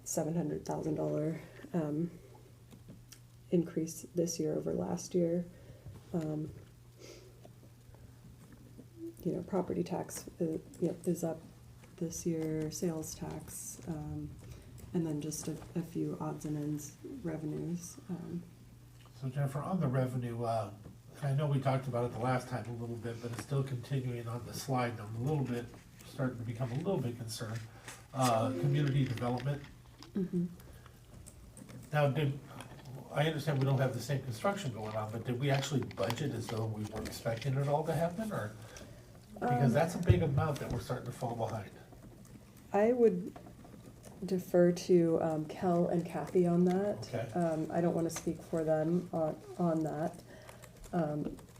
$700,000 increase this year over last year. Property tax is up this year, sales tax, and then just a few odds and ends revenues. So Jennifer, on the revenue, I know we talked about it the last time a little bit, but it's still continuing on the slide. I'm a little bit, starting to become a little bit concerned. Community development. Mm-hmm. Now, I understand we don't have the same construction going on, but did we actually budget as though we were expecting it all to happen, or? Because that's a big amount that we're starting to fall behind. I would defer to Kel and Kathy on that. Okay. I don't want to speak for them on that.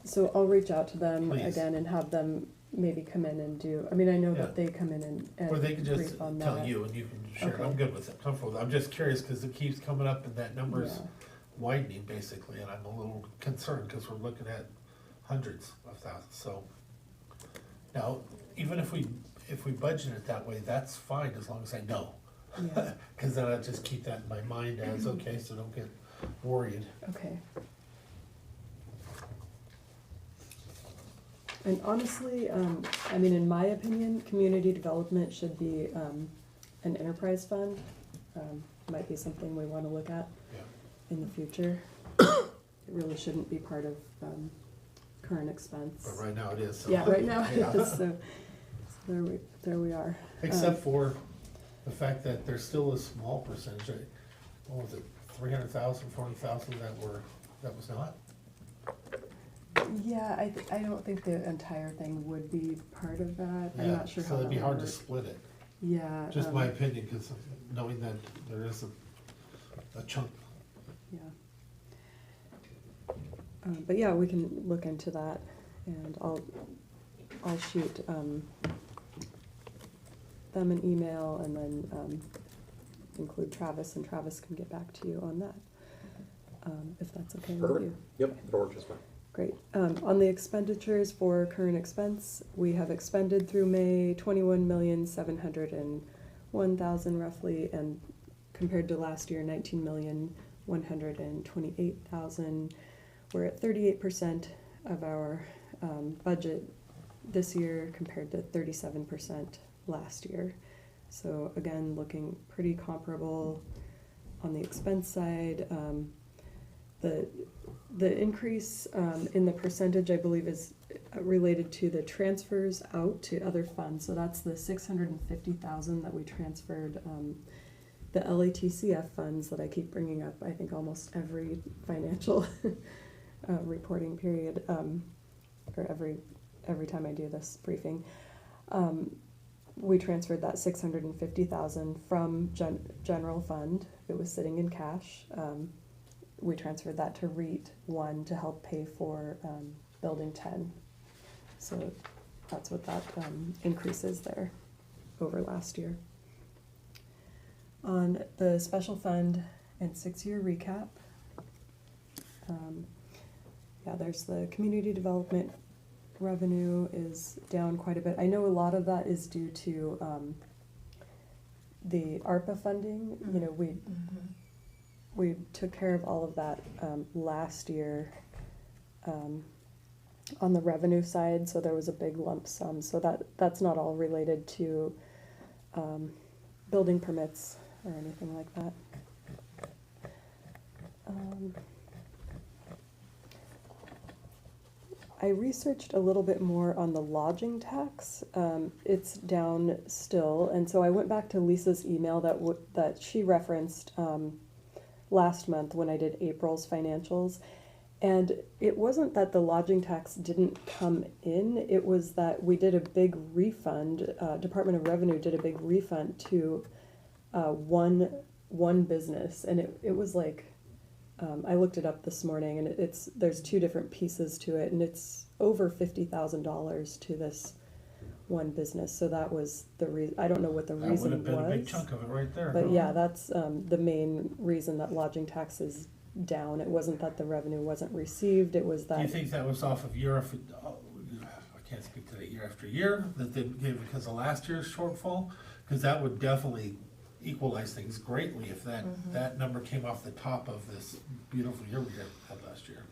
So I'll reach out to them Please. again and have them maybe come in and do, I mean, I know Yeah. that they come in and Or they can just brief on tell that. you and you can share it. Okay. I'm good with it. I'm just curious because it keeps coming up and that number's Yeah. widening basically, and I'm a little concerned because we're looking at hundreds of thousands, so. Now, even if we budget it that way, that's fine as long as I know. Yeah. Cause then I just keep that in my mind as, okay, so don't get worried. Okay. And honestly, I mean, in my opinion, community development should be an enterprise fund. Might be something we want to look at Yeah. in the future. It really shouldn't be part of current expense. But right now it is, so. Yeah, right now Yeah. it is, so there we are. Except for the fact that there's still a small percentage, what was it, 300,000, 40,000 that was not? Yeah, I don't think the entire thing would be part of that. I'm Yeah, not sure how so it'd that be would hard to work. split it, Yeah. just my opinion, because knowing that there is a chunk. Yeah. But yeah, we can look into that, and I'll shoot them an email, and then include Travis, and Travis can get back to you on that, if that's okay with Perfect. you. Yep, that works just fine. Great. On the expenditures for current expense, we have expended through May 21,701,000 roughly, and compared to last year, 19,128,000. We're at 38% of our budget this year compared to 37% last year. So again, looking pretty comparable on the expense side. The increase in the percentage, I believe, is related to the transfers out to other funds. So that's the 650,000 that we transferred, the LATCF funds that I keep bringing up, I think almost every financial reporting period, or every time I do this briefing. We transferred that 650,000 from general fund. It was sitting in cash. We transferred that to REIT 1 to help pay for building 10. So that's what that increase is there over last year. On the special fund and 6-year recap, yeah, there's the community development revenue is down quite a bit. I know a lot of that is due to the ARPA funding. You know, we took care of all of that last year on the revenue side, so there was a big lump sum. So that's not all related to building permits or anything like that. I researched a little bit more on the lodging tax. It's down still, and so I went back to Lisa's email that she referenced last month when I did April's financials, and it wasn't that the lodging tax didn't come in, it was that we did a big refund, Department of Revenue did a big refund to one business, and it was like, I looked it up this morning, and there's two different pieces to it, and it's over $50,000 to this one business. So that was the reason. I don't know what the reason was. That would have been a big chunk of it right there. But yeah, that's the main reason that lodging tax is down. It wasn't that the revenue wasn't received. It was that. Do you think that was off of year after? I can't speak to that year after year that they gave because of last year's shortfall, because that would definitely equalize things greatly if that number came off the top of this beautiful year we had last year.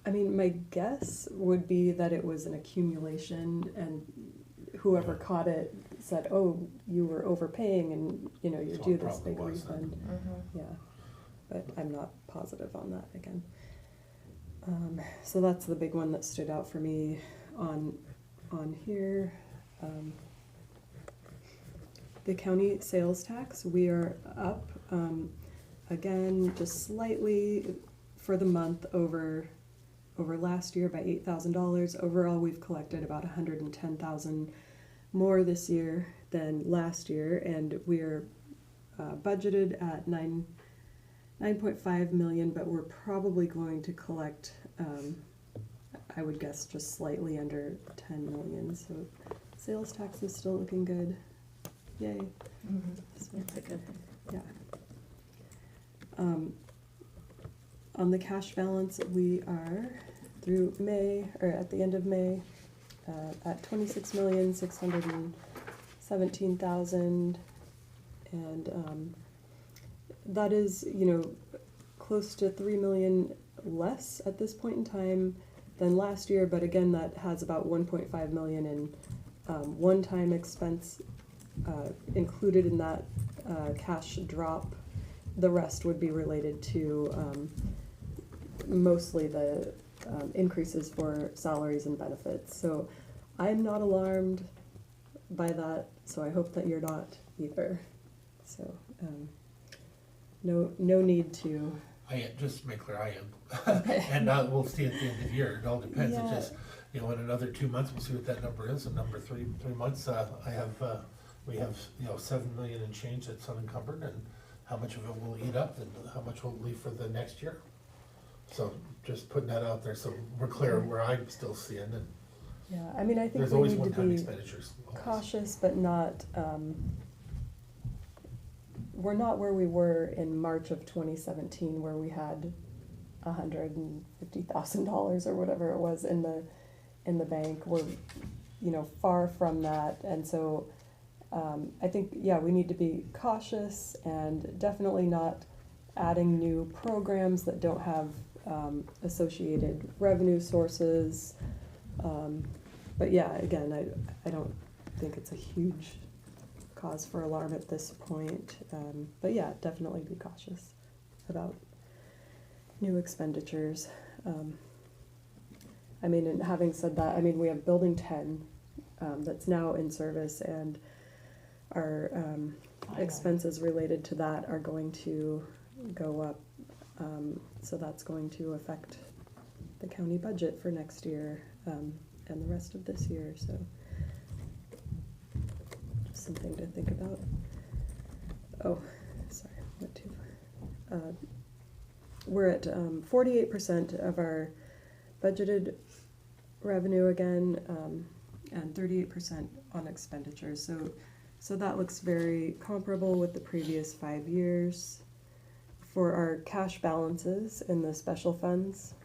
I mean, my guess would be that it was an accumulation, and whoever caught it said, "Oh, you were overpaying, and you're due this big refund." Yeah, but I'm not positive on that again. So that's the big one that stood out for me on here. The county sales tax, we are up again just slightly for the month over last year by $8,000. Overall, we've collected about $110,000 more this year than last year, and we're budgeted at $9.5 million, but we're probably going to collect, I would guess, just slightly under $10 million. So sales tax is still looking good. Yay. So, That's a good thing. yeah. On the cash balance, we are through May, or at the end of May, at $26,617,000, and that is, close to 3 million less at this point in time than last year, but again, that has about 1.5 million in one-time expense included in that cash drop. The rest would be related to mostly the increases for salaries and benefits. So I'm not alarmed by that, so I hope that you're not either. So no need to. Just to make clear, I am. And we'll see at the end of the year. It all depends. Yeah. It just, in another 2 months, we'll see what that number is. And number three months, we have 7 million and change that's unencumbered, and how much of it we'll eat up, and how much we'll leave for the next year. So just putting that out there, so we're clear where I'm still seeing. And Yeah, I mean, I think there's we always need to one-time be expenditures. Always. cautious, but not. We're not where we were in March of 2017, where we had $150,000 or whatever it was in the bank. We're, far from that, and so I think we need to be cautious and definitely not adding new programs that don't have associated revenue sources. But again, I don't think it's a huge cause for alarm at this point. But definitely be cautious about new expenditures. And having said that, we have Building 10 that's now in service, and our expenses related to that are going to go up. So that's going to affect the county budget for next year and the rest of this year. So just something to think about. Oh, sorry, went too far. We're at 48% of our budgeted revenue again, and 38% on expenditures. So that looks very comparable with the previous 5 years. For our cash balances in the special funds,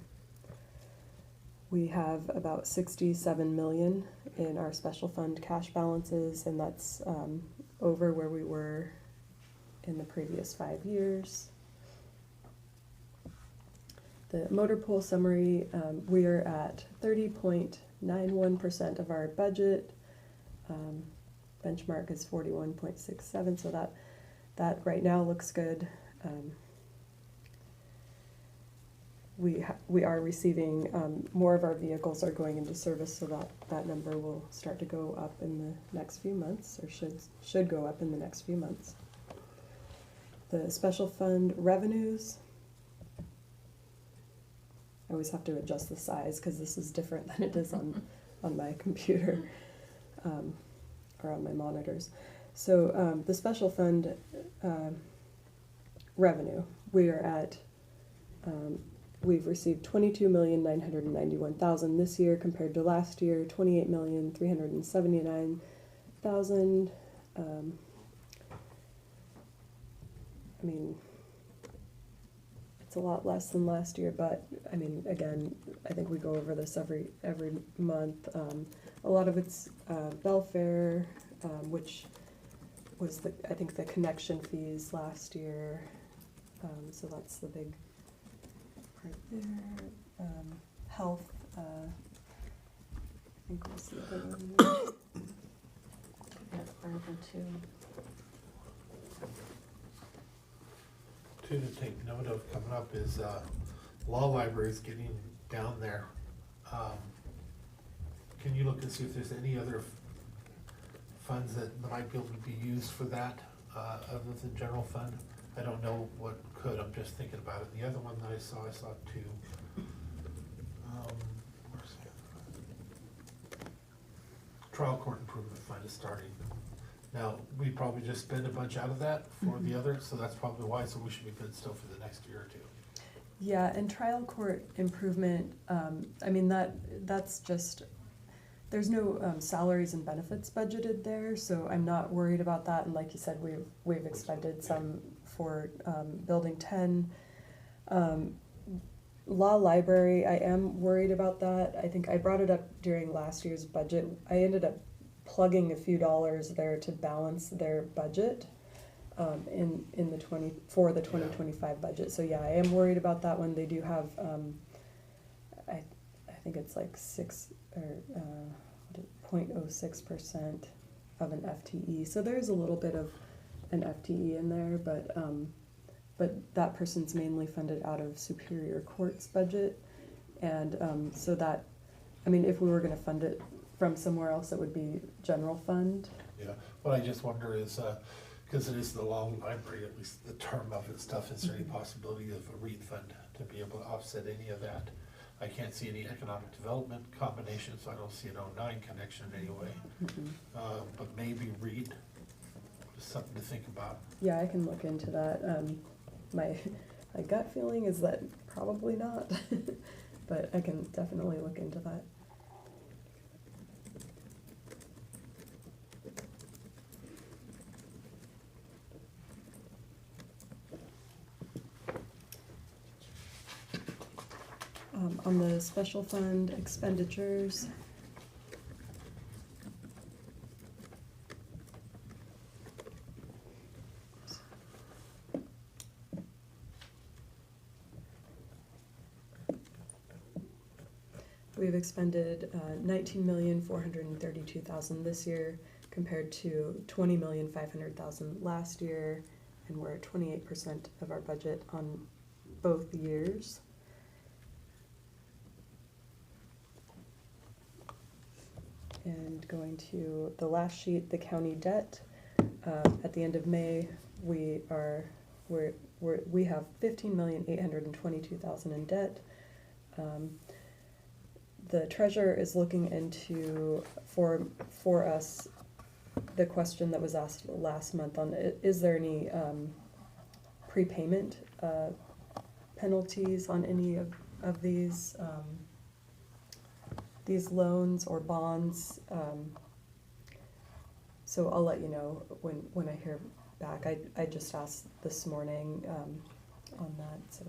we have about 67 million in our special fund cash balances, and that's over where we were in the previous 5 years. The motor pool summary, we are at 30.91% of our budget. Benchmark is 41.67, so that right now looks good. We are receiving more of our vehicles are going into service, so that number will start to go up in the next few months, or should go up in the next few months. The special fund revenues, I always have to adjust the size because this is different than it is on my computer or on my monitors. So the special fund revenue, we are at we've received $22,991,000 this year compared to last year, $28,379,000. It's a lot less than last year, but again, I think we go over this every month. A lot of it's Belfair, which was I think the connection fees last year. So that's the big part there. Health, I think was the other one. Urban too. Two to take note of coming up is law libraries getting down there. Can you look and see if there's any other funds that might be able to be used for that other than general fund? I don't know what could. I'm just thinking about it. The other one that I saw two. Where's the other one? Trial court improvement fund is starting. Now, we probably just spend a bunch out of that for the other, so that's probably why, so we should be good still for the next year or two. Yeah, and trial court improvement, that's just, there's no salaries and benefits budgeted there, so I'm not worried about that. And like you said, we've expended some for Building 10. Law library, I am worried about that. I think I brought it up during last year's budget. I ended up plugging a few dollars there to balance their budget. in the for the 2025 budget. So yeah, I am worried about that one. They do have, I think it's like 0.06% of an FTE. So there's a little bit of an FTE in there, but that person's mainly funded out of Superior Court's budget. And so that, I mean, if we were going to fund it from somewhere else, it would be general fund. Yeah, what I just wonder is, because it is the law library, at least the term of its stuff, is there any possibility of a REIT fund to be able to offset any of that? I can't see any economic development combination, so I don't see an 09 connection anyway. But maybe REIT, just something to think about. Yeah, I can look into that. My gut feeling is that probably not, but I can definitely look into that. On the special fund expenditures, we've expended $19,432,000 this year compared to $20,500,000 last year, and we're at 28% of our budget on both years. And going to the last sheet, the county debt. At the end of May, we have $15,822,000 in debt. The treasurer is looking into for us the question that was asked last month on is there any prepayment penalties on any of these loans or bonds. So I'll let you know when I hear back. I just asked this morning on that. So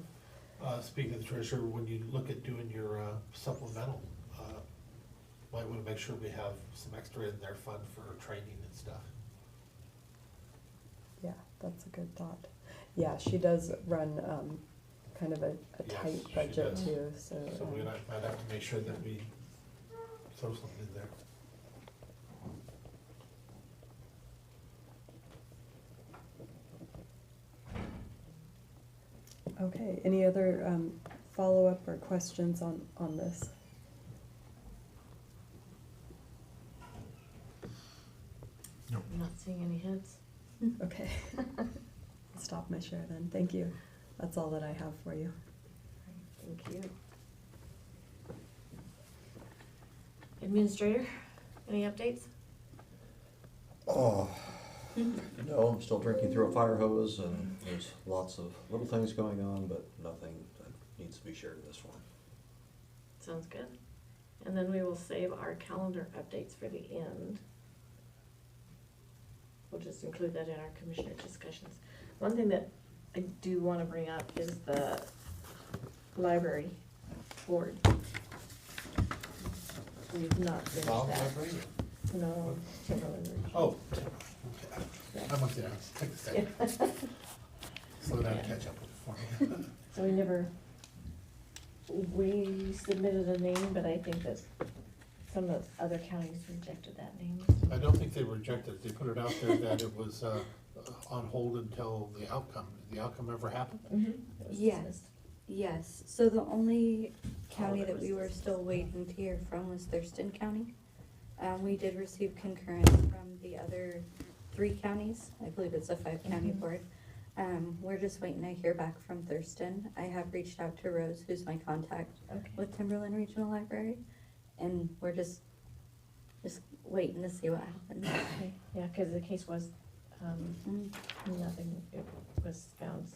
Speaking of the treasurer, when you look at doing your supplemental, might want to make sure we have some extra in their fund for training and stuff. yeah, that's a good thought. Yeah, she does run kind of a Yes, tight she budget does. too. So We might have to make sure that we throw something in there. okay. Any other follow-up or questions on this? I'm not seeing any heads. Okay. Stop my share then. Thank you. That's all that I have for you. Thank you. Administrator, any updates? Oh, no, I'm still drinking through a fire hose, and there's lots of little things going on, but nothing that needs to be shared in this form. Sounds good. And then we will save our calendar updates for the end. We'll just include that in our commissioner discussions. One thing that I do want to bring up is the library board. We've not finished Well, that. library? No, Timberland Ridge. Oh, okay. I'm with you. Take a second. Slow down and catch up for me. So we submitted a name, but I think that some of the other counties rejected that name. I don't think they rejected it. They put it out there that it was on hold until the outcome. Did the outcome ever happen? Mm-hmm. Yes. Yes, so the only county that we were still waiting to hear from was Thurston County. We did receive concurrence from the other 3 counties. I believe it's a 5-county board. We're just waiting to hear back from Thurston. I have reached out to Rose, who's my contact with Timberland Regional Library, and we're just waiting to see what happens. Okay, yeah, because the case was, nothing, it was found,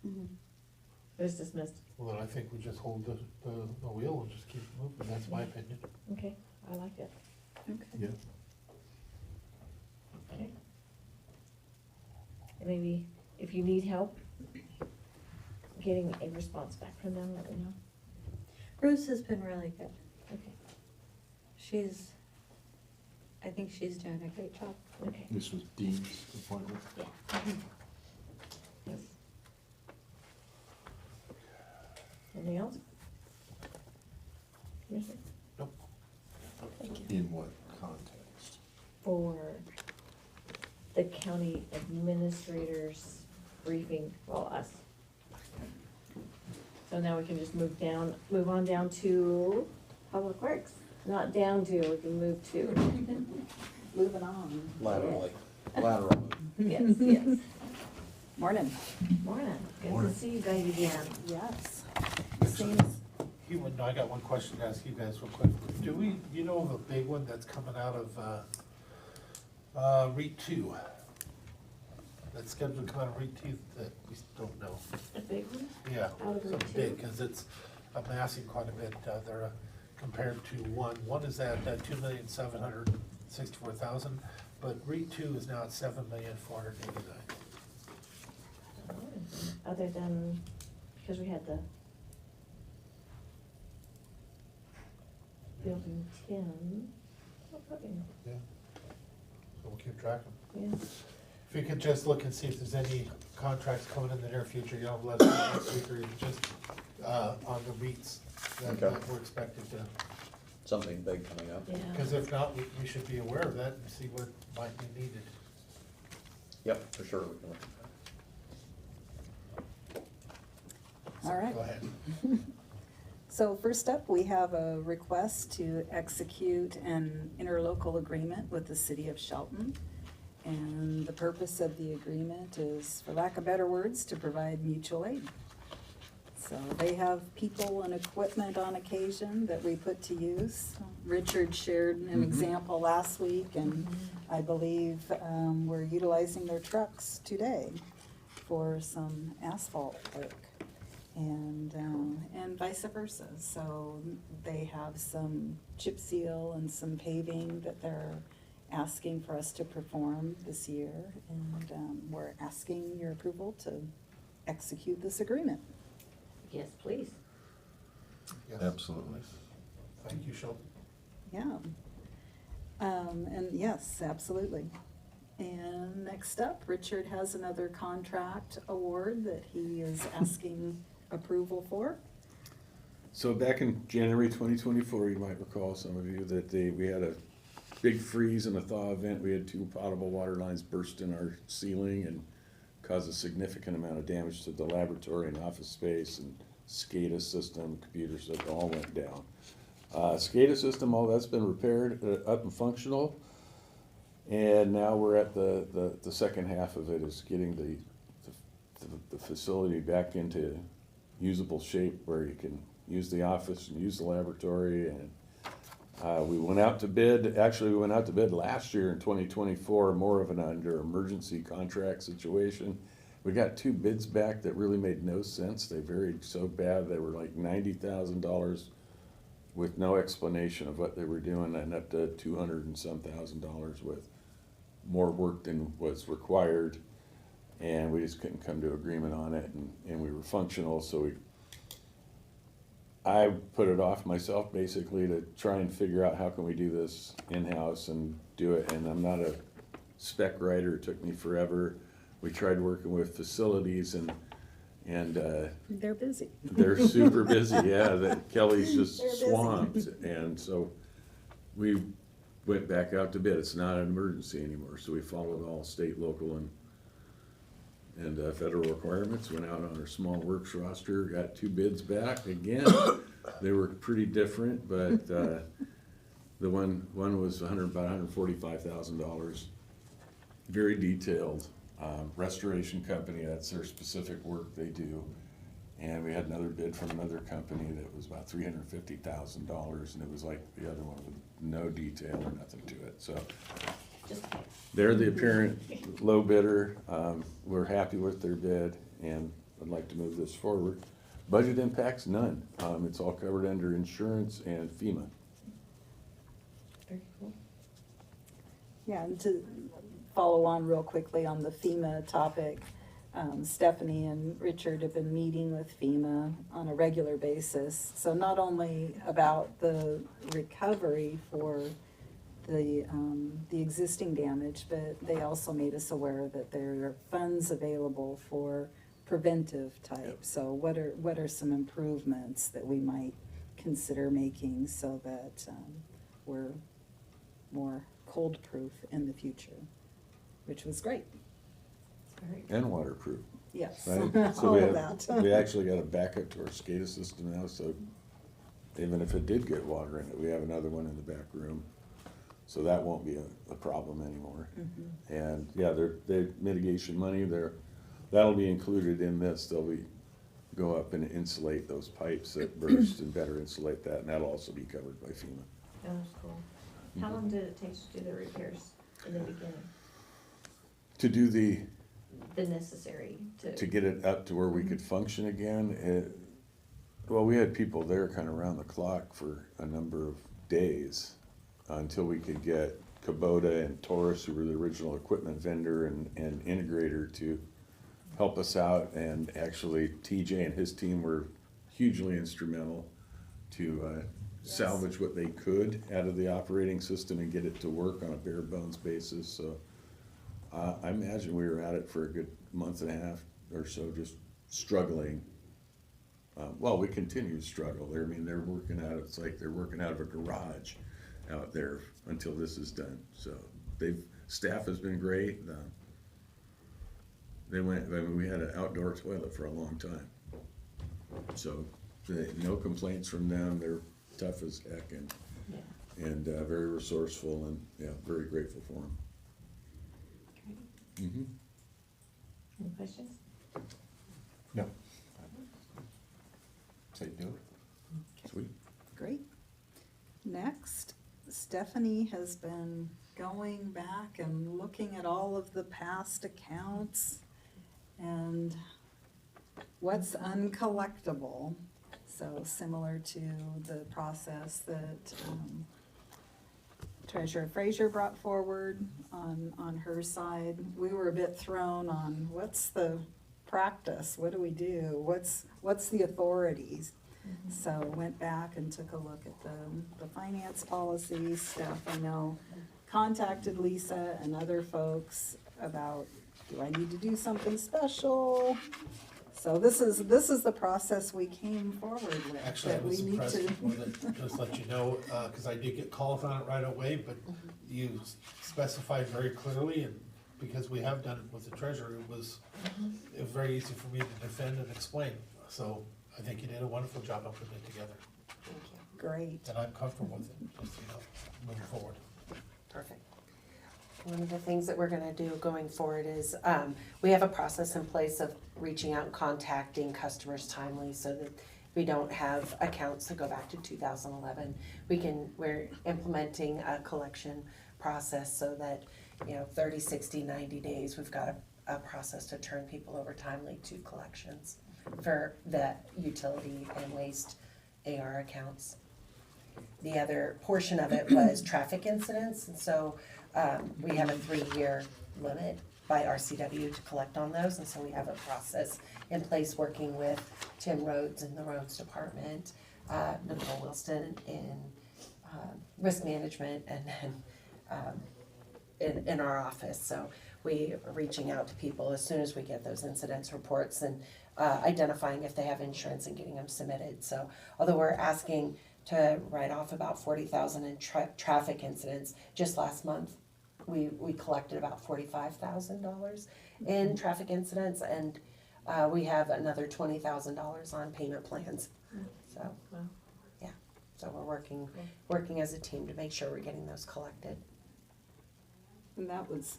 it was dismissed. Well, then I think we just hold the wheel and just keep moving. That's my opinion. Okay, I like it. Okay. Yeah. Okay. And maybe if you need help getting a response back from them, let me know. Rose has been really good. Okay. I think she's doing a great job. Okay. This was Dean's appointment. Yeah. Anything else? Commissioner? In what context? For the county administrators briefing, well, us. So now we can just move on down to Public Works. Not down to, we can move to. Moving on. Laterally, lateral move. Yes, yes. Morning. Morning, good to see you guys again. Yes. I got one question to ask you guys real quick. You know of a big one that's coming out of, REIT 2? That's scheduled to come out of REIT 2 that we don't know. A big one? Yeah, Out of REIT something 2? big, cause it's amassing quite a bit, there, compared to one. One is at $2,764,000, but REIT 2 is now at $7,489,000. Other than, because we had the building 10. Yeah. So we'll keep track of them. Yeah. If you could just look and see if there's any contracts coming in the near future, you know, let us know next week, or even just, on the REITs that Okay. we're expected to. Something big coming up. Yeah. Because if not, we should be aware of that and see what might be needed. Yep, for sure. We can look at that. So, All right. Go ahead. So first up, we have a request to execute an interlocal agreement with the city of Shelton. And the purpose of the agreement is, for lack of better words, to provide mutual aid. So they have people and equipment on occasion that we put to use. Richard shared an example last week, and I believe we're utilizing their trucks today for some asphalt work. And vice versa. So they have some chip seal and some paving that they're asking for us to perform this year. And we're asking your approval to execute this agreement. Yes, please. Yes. Absolutely. Thank you, Sheldon. Yeah. And yes, absolutely. And next up, Richard has another contract award that he is asking approval for. So back in January 2024, you might recall, some of you, that we had a big freeze and a thaw event. We had 2 potable water lines burst in our ceiling and caused a significant amount of damage to the laboratory and office space, and SCADA system, computers, that all went down. SCADA system, all that's been repaired, up and functional. And now we're at the second half of it, is getting the facility back into usable shape where you can use the office and use the laboratory. And we went out to bid last year in 2024, more of an under emergency contract situation. We got 2 bids back that really made no sense. They varied so bad. They were like $90,000 with no explanation of what they were doing, and up to $200 and some thousand with more work than was required. And we just couldn't come to agreement on it, and we were functional, so I put it off myself basically to try and figure out how can we do this in-house and do it. And I'm not a spec writer, it took me forever. We tried working with facilities, and They're busy. they're super busy, yeah, Kelly's just They're busy. swamped. And so we went back out to bid. It's not an emergency anymore, so we followed all state, local, and federal requirements. Went out on our small works roster, got 2 bids back again. They were pretty different, but the one was about $145,000. Very detailed. Restoration company, that's their specific work they do. And we had another bid from another company that was about $350,000, and it was like the other one with no detail or nothing to it. So they're the apparent low bidder. We're happy with their bid, and I'd like to move this forward. Budget impacts, none. It's all covered under insurance and FEMA. Very cool. Yeah, and to follow on real quickly on the FEMA topic, Stephanie and Richard have been meeting with FEMA on a regular basis. So not only about the recovery for the existing damage, but they also made us aware that there are funds available for preventive type. So what are some improvements that we might consider making so that we're more cold proof in the future, which was great. And waterproof. Yes, Right? So all we of have, that. we actually got a backup to our SCADA system now, so even if it did get water in it, we have another one in the back room. So that won't be a problem anymore. Mm-hmm. And yeah, the mitigation money, that'll be included in this. They'll go up and insulate those pipes that burst and better insulate that, and that'll also be covered by FEMA. That was cool. How long did it take to do the repairs in the beginning? To do the Necessary to get it up to where we could function again, well, we had people there kind of around the clock for a number of days until we could get Kubota and Taurus, who were the original equipment vendor and integrator, to help us out. And actually, TJ and his team were hugely instrumental to salvage what they could out of the operating system and get it to work on a bare bones basis. So I imagine we were at it for a good month and a half or so, just struggling. Well, we continue to struggle. I mean, they're working out, it's like they're working out of a garage out there until this is done. So staff has been great. We had an outdoor toilet for a long time. So no complaints from them. They're tough as heck and very resourceful, and very grateful for them. Mm-hmm. Any questions? No. Say do it. Sweet. Great. Next, Stephanie has been going back and looking at all of the past accounts and what's uncollectible. So similar to the process that Treasurer Frazier brought forward on her side. We were a bit thrown on what's the practice, what do we do, what's the authorities? Mm-hmm. So went back and took a look at the finance policies. Staff, I know, contacted Lisa and other folks about, do I need to do something special? So this is the process we came forward with. Actually, I that was we need impressed to. with it, just let you know, because I did get calls on it right away, but you specified very clearly, and because we have done it with the treasurer, it was very easy for me to defend and explain. So I think you did a wonderful job of putting it together, Great. and I'm comfortable with it, just, moving forward. Perfect. One of the things that we're gonna do going forward is, we have a process in place of reaching out and contacting customers timely so that we don't have accounts that go back to 2011. We're implementing a collection process so that, 30, 60, 90 days, we've got a process to turn people over timely to collections for the utility and waste AR accounts. The other portion of it was traffic incidents, and so we have a 3-year limit by RCW to collect on those, and so we have a process in place working with Tim Rhodes in the Roads Department, Nicole Wilston in risk management, and then in our office. So we are reaching out to people as soon as we get those incidents reports and identifying if they have insurance and getting them submitted. So although we're asking to write off about 40,000 in traffic incidents, just last month we collected about $45,000 in traffic incidents, and we have another $20,000 on payment plans. So yeah, so we're working as a team to make sure we're getting those collected. And that was,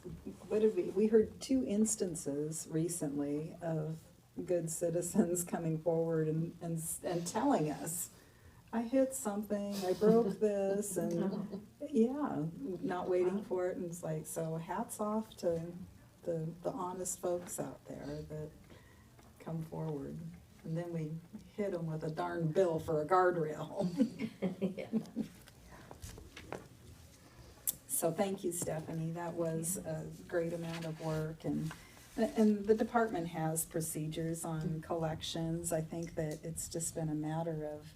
we heard 2 instances recently of good citizens coming forward and telling us, I hit something, I broke this, and not waiting for it, and it's like, so hats off to the honest folks out there that come forward. And then we hit them with a darn bill for a guardrail. So thank you, Stephanie, that was a great amount of work, and the department has procedures on collections. I think that it's just been a matter of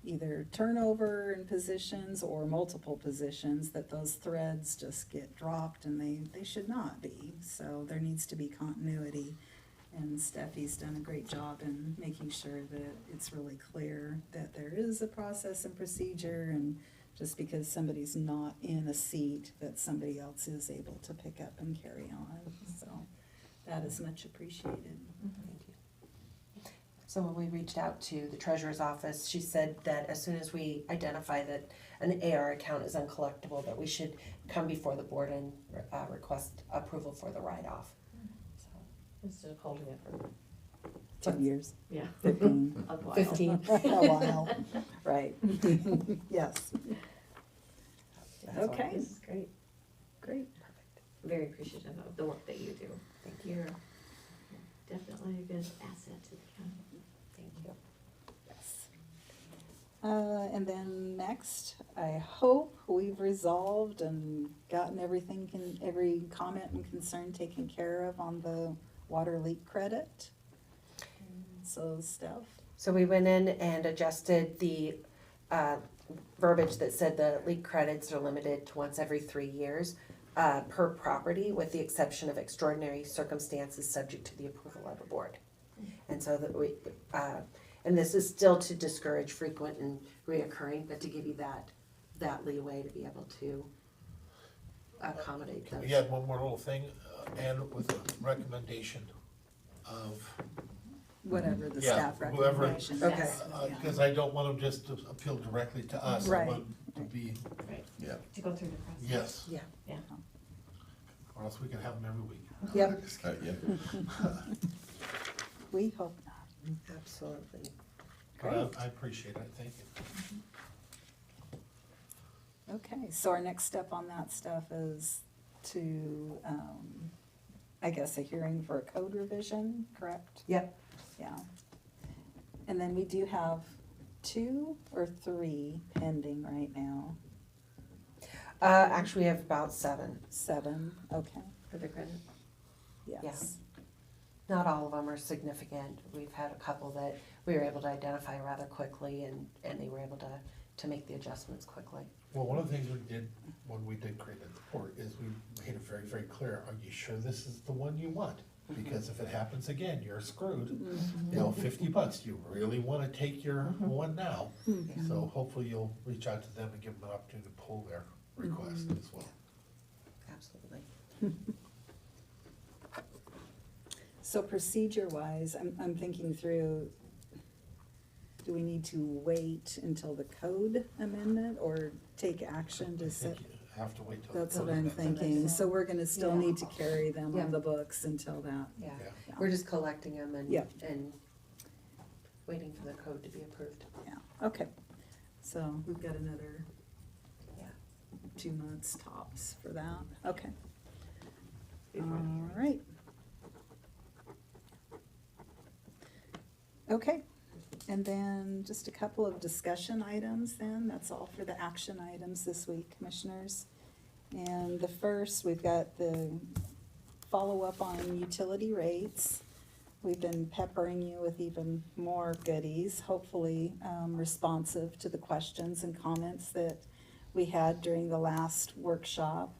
either turnover in positions or multiple positions, that those threads just get dropped, and they should not be. So there needs to be continuity, And Steffi's done a great job in making sure that it's really clear that there is a process and procedure, and just because somebody's not in a seat, that somebody else is able to pick up and carry on. So that is much appreciated. Thank you. So when we reached out to the treasurer's office, she said that as soon as we identify that an AR account is uncollectible, that we should come before the board and request approval for the write-off. So, Instead of holding it for, 10 years, yeah. 15, A while. 15. a while, right. Yes. That's all. Okay. This is great. Great. Very appreciative of the work that you do. Thank you. You're definitely a good asset to the county. Thank you. Yes. And then next, I hope we've resolved and gotten everything, every comment and concern taken care of on the water leak credit. So, Steph? So we went in and adjusted the verbiage that said the leak credits are limited to once every 3 years per property, with the exception of extraordinary circumstances subject to the approval of the board. And so that we, and this is still to discourage frequent and reoccurring, but to give you that leeway to be able to accommodate Can those. we add one more little thing, and with a recommendation of, Whatever the Yeah, staff whoever- recommendation is. Okay. Yeah. because I don't want them just to appeal directly to us. I Right. want to be, Yeah. To go through the process. yes, Yeah. Yeah. or else we can have them every week. Yep, Yeah. we hope not. Absolutely. But I appreciate it, thank you. Okay, so our next step on that stuff is to, I guess, a hearing for a code revision, correct? Yep. Yeah. And then we do have 2 or 3 pending right now. Actually, we have about 7. 7, okay, For the credit. yes. Not all of them are significant. We've had a couple that we were able to identify rather quickly, and they were able to make the adjustments quickly. Well, one of the things we did when we did create the report is we made it very, very clear, are you sure this is the one you want? Because if it happens again, you're screwed. You know, $50, you really wanna take your one now? So hopefully you'll reach out to them and give them an opportunity to pull their request as well. Absolutely. So procedure-wise, I'm thinking through, do we need to wait until the code amendment or take action I to set? think you have to wait till. That's what I'm thinking, so we're gonna still Yeah. need to carry them Yeah. on the books until that. Yeah. Yeah. We're just collecting them and, Yep. and waiting for the code to be approved. Yeah, okay, so we've got another Yeah. 2 months tops for that, okay. All right. Okay, and then just a couple of discussion items then, that's all for the action items this week, commissioners. And the first, we've got the follow-up on utility rates. We've been peppering you with even more goodies, hopefully responsive to the questions and comments that we had during the last workshop.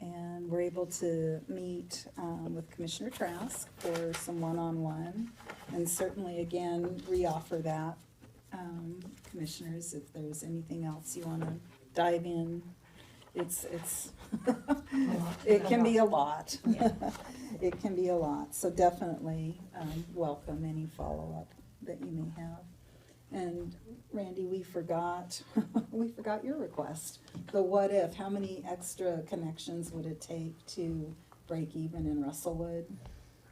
And we're able to meet with Commissioner Trask for some one-on-one. And certainly, again, reoffer that, commissioners, if there's anything else you wanna dive in. It's, it can be a lot. It can be a lot, so definitely welcome any follow-up that you may have. And Randy, we forgot your request. The what if, how many extra connections would it take to break even in Russellwood?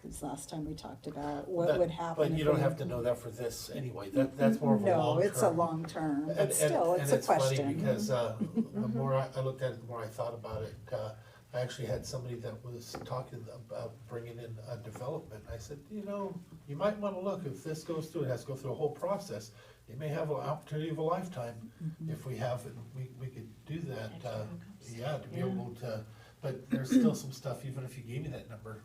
Because last time we talked about what That- would happen. But you if don't we- have to know that for this anyway, that's more of a long term. No, it's a long term, but still, it's a question. And it's funny because, the more I looked at it, the more I thought about it. I actually had somebody that was talking about bringing in a development. I said, you know, you might wanna look, if this goes through, it has to go through a whole process. You may have an opportunity of a lifetime if we have it, we could do that, yeah, to be able to, but there's still some stuff, even if you gave me that number,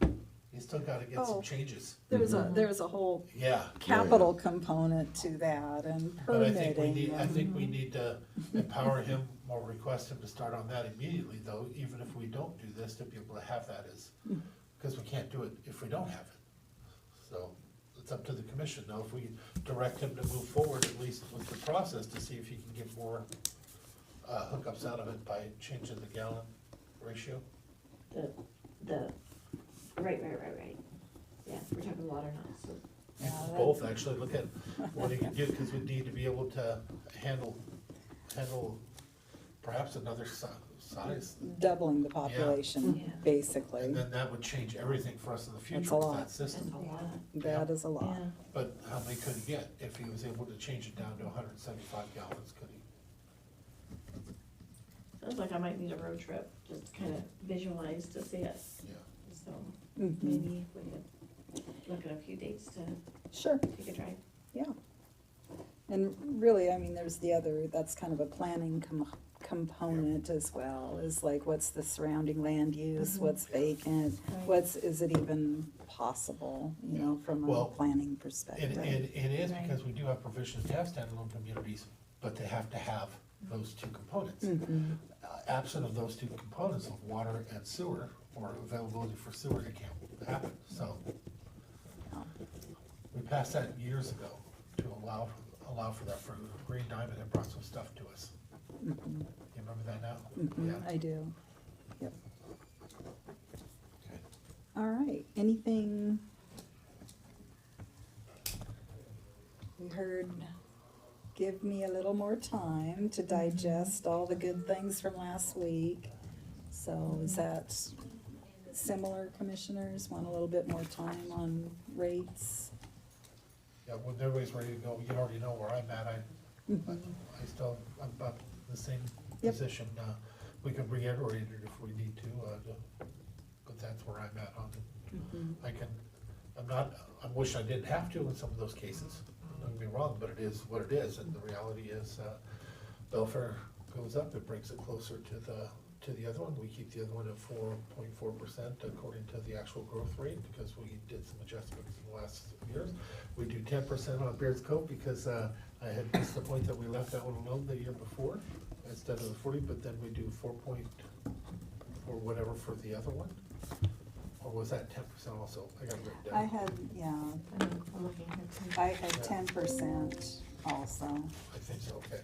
you still gotta get some Oh. changes. There's a whole Yeah. capital component to that and But I think permitting. I think we need to empower him or request him to start on that immediately, though, even if we don't do this, to be able to have that as, because we can't do it if we don't have it. So it's up to the commission now, if we direct him to move forward, at least with the process, to see if he can get more hookups out of it by changing the gallon ratio. Right. Yeah, we're talking water now, so. Both, actually, look at what he can do, because we need to be able to handle perhaps another size. Doubling the population, Yeah. basically. And then that would change everything for us in the That's future a with lot. that system. That's a lot. That is a lot. Yeah. But how many could he get if he was able to change it down to 175 gallons, could he? Sounds like I might need a road trip, just to kind of visualize to see it, Yeah. so Mhm. maybe we could look at a few dates to Sure, take a drive. yeah. And really, I mean, there's the other, that's kind of a planning component as well, is like, what's the surrounding land use, what's vacant, Right. is it even possible, you know, from a Well, planning And perspective? it is Right. because we do have provisions to have standalone communities, but they have to have those two components. Mhm. Absent of those two components of water and sewer, or availability for sewer, it can't happen, so. We passed that years ago to allow for that, for Green Diamond had brought some stuff to us. You remember that now? Mhm, Yeah. I do, yep. Okay. All right, anything? We heard, give me a little more time to digest all the good things from last week. So is that similar, commissioners, want a little bit more time on rates? Yeah, when everybody's ready to go, you already know where I'm at, I still, I'm about the same Yep. position, we can reiterate it if we need to, but that's where I'm at on it. I wish I didn't have to in some of those cases, don't get me wrong, but it is what it is, and the reality is, welfare goes up, it brings it closer to the other one, we keep the other one at 4.4% according to the actual growth rate, because we did some adjustments in the last years. We do 10% on Beards Cove, because, I had missed the point that we left that one alone the year before, instead of the 40, but then we do 4 or whatever for the other one. Or was that 10% also? I got it written down. I had, yeah, I'm looking here too. I had 10% also. I think so, okay.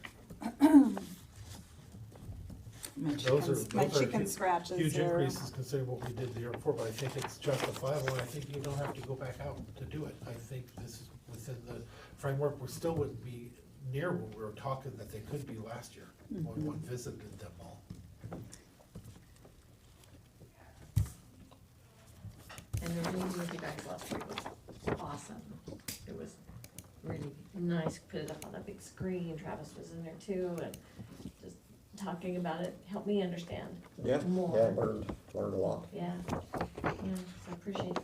My Those are chicken huge- scratches Huge are. increases considering what we did the year before, but I think it's justifiable, and I think you don't have to go back out to do it. I think this is within the framework, we still wouldn't be near what we were talking that they could be last year, when one visited them all. And the meeting with you guys last week was awesome. It was really nice, put it up on a big screen, Travis was in there too, and just talking about it, helped me understand more. Yeah, learned a lot. Yeah, so appreciate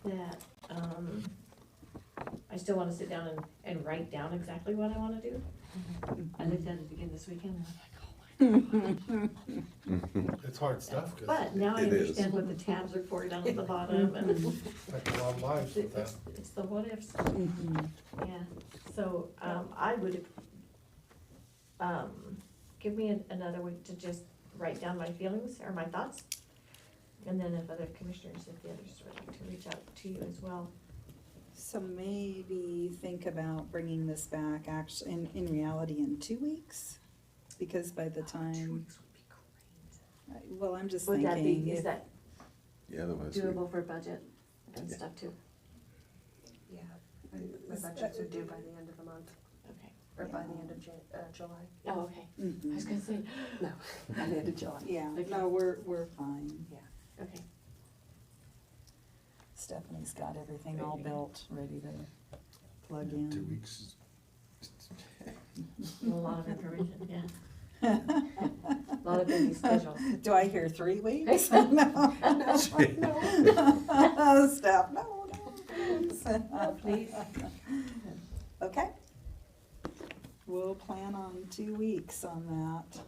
that. I still wanna sit down and write down exactly what I wanna do. I looked at it again this weekend, and It's hard stuff, 'cause but now I It is. understand what the tabs are for down at the bottom, and like a lot of lives with that. it's the what ifs. Yeah, so, I would, give me another week to just write down my feelings or my thoughts. And then if other commissioners, if the others would like to reach out to you as well. So maybe think about bringing this back actually, in reality, in 2 weeks? Because by the 2 time, weeks would be great. well, I'm just Would that thinking, be, is if- that Yeah, the last week. doable for budget and Yeah. stuff too? Yeah, my budgets are due by the end of the month, Okay. or by the end of July. Oh, okay. I Mhm. was gonna say, No, by the end of July. Yeah, Okay. no, we're fine. okay. Stephanie's got everything all Ready to go. built, ready to plug in. 2 weeks. A lot of information, yeah. A lot of busy schedule. Do I hear 3 weeks? No. Steph, no, please. Please. Okay. We'll plan on 2 weeks on that.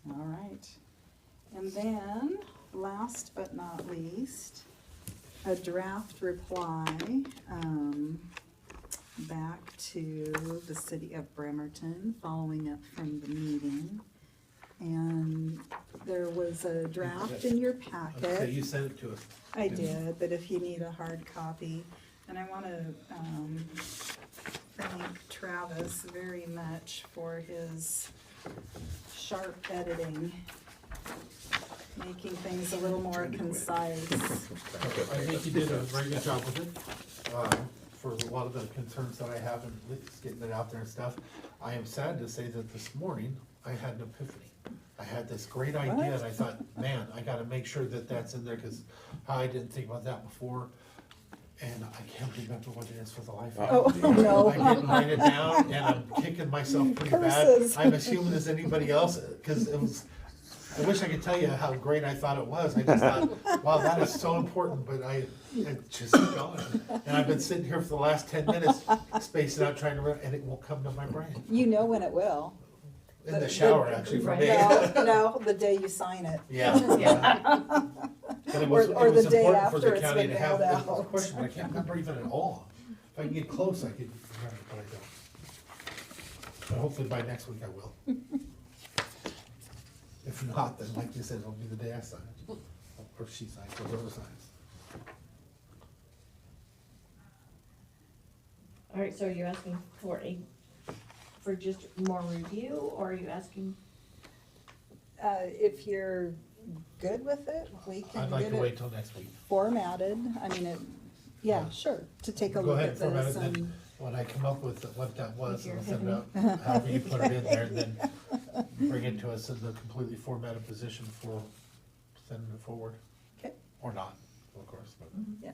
All right. And then, last but not least, a draft reply back to the city of Bremerton, following up from the meeting. And there was a draft in your Okay, packet. you sent it to us. I did, but if you need a hard copy, and I want to thank Travis very much for his sharp editing, making things a little more concise. I think you did a very good job with it. For a lot of the concerns that I have and just getting it out there and stuff. I am sad to say that this morning I had an epiphany. I had this great idea and I thought, man, I gotta make sure that that's in there because I didn't think about that before. And I can't remember what it is for the life of me. Oh, no. I didn't write it down and I'm kicking myself pretty Curses. bad. I'm as human as anybody else because it was, I wish I could tell you how great I thought it was. I just thought, wow, that is so important, but it just gone. And I've been sitting here for the last 10 minutes, spacing out, trying to remember, and it won't come to my brain. You know when it will. In the shower, actually, for me. No, the day you sign it. Yeah. But it was Or the day important for the after it's county been to have mailed this out. question, but I can't remember even at all. If I can get close, I could remember, but I don't. But hopefully by next week I will. If not, then like you said, it'll be the day I sign it, or she signs, or whoever signs. All right, so are you asking for just more review, or are you asking? If you're good with it, we can I'd like get to wait it till next week. formatted. I mean, yeah, sure, to take a Go look ahead, at format this it, then and. when I come up with what that was, With your I'll send it out, however you put it in there, and then bring it to us in the completely formatted position for sending it forward. Okay. Or not, of course, but. Yeah.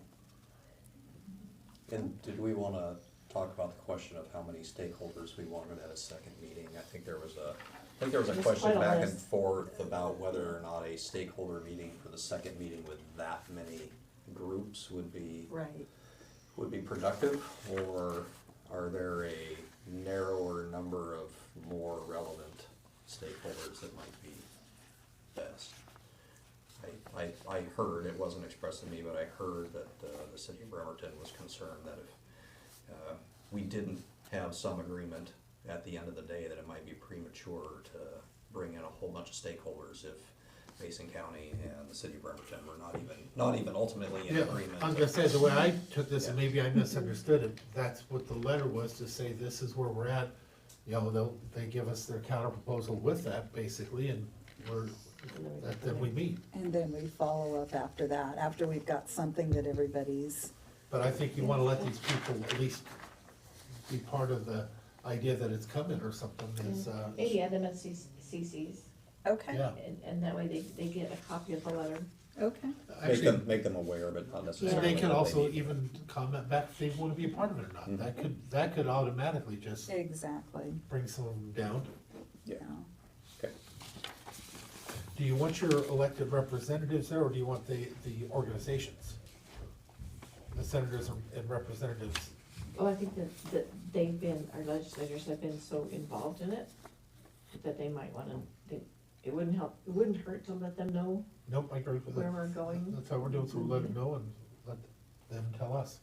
And did we wanna talk about the question of how many stakeholders we wanted at a second meeting? I think there was a There's question quite a back and list. forth about whether or not a stakeholder meeting for the second meeting with that many groups would be Right. productive, or are there a narrower number of more relevant stakeholders that might be best? I heard, it wasn't expressed to me, but I heard that the city of Bremerton was concerned that if we didn't have some agreement at the end of the day, that it might be premature to bring in a whole bunch of stakeholders if Mason County and the city of Bremerton were not even ultimately in Yeah, agreement. I was gonna say, the way I took this, and maybe I misunderstood it, that's what the letter was, to say this is where we're at. You know, they give us their counter proposal with that, basically, and then we meet. And then we follow up after that, after we've got something that everybody's, But I think you wanna let these people at least be part of the idea that it's coming or something, is, Maybe add them as CCs, okay, yeah. and that way they get a copy of the letter. okay. Actually, Make them aware, but not and necessarily. they can that also need- even comment back if they wanna be a part of it or not. That could automatically just Exactly, bring some of them down. yeah. Okay. Do you want your elected representatives there, or do you want the organizations? The senators and representatives? Well, I think that our legislators have been so involved in it, that they might wanna, it wouldn't hurt to let them know Nope, I agree with where that. we're going. That's how we're doing, so we'll let them know and let them tell us.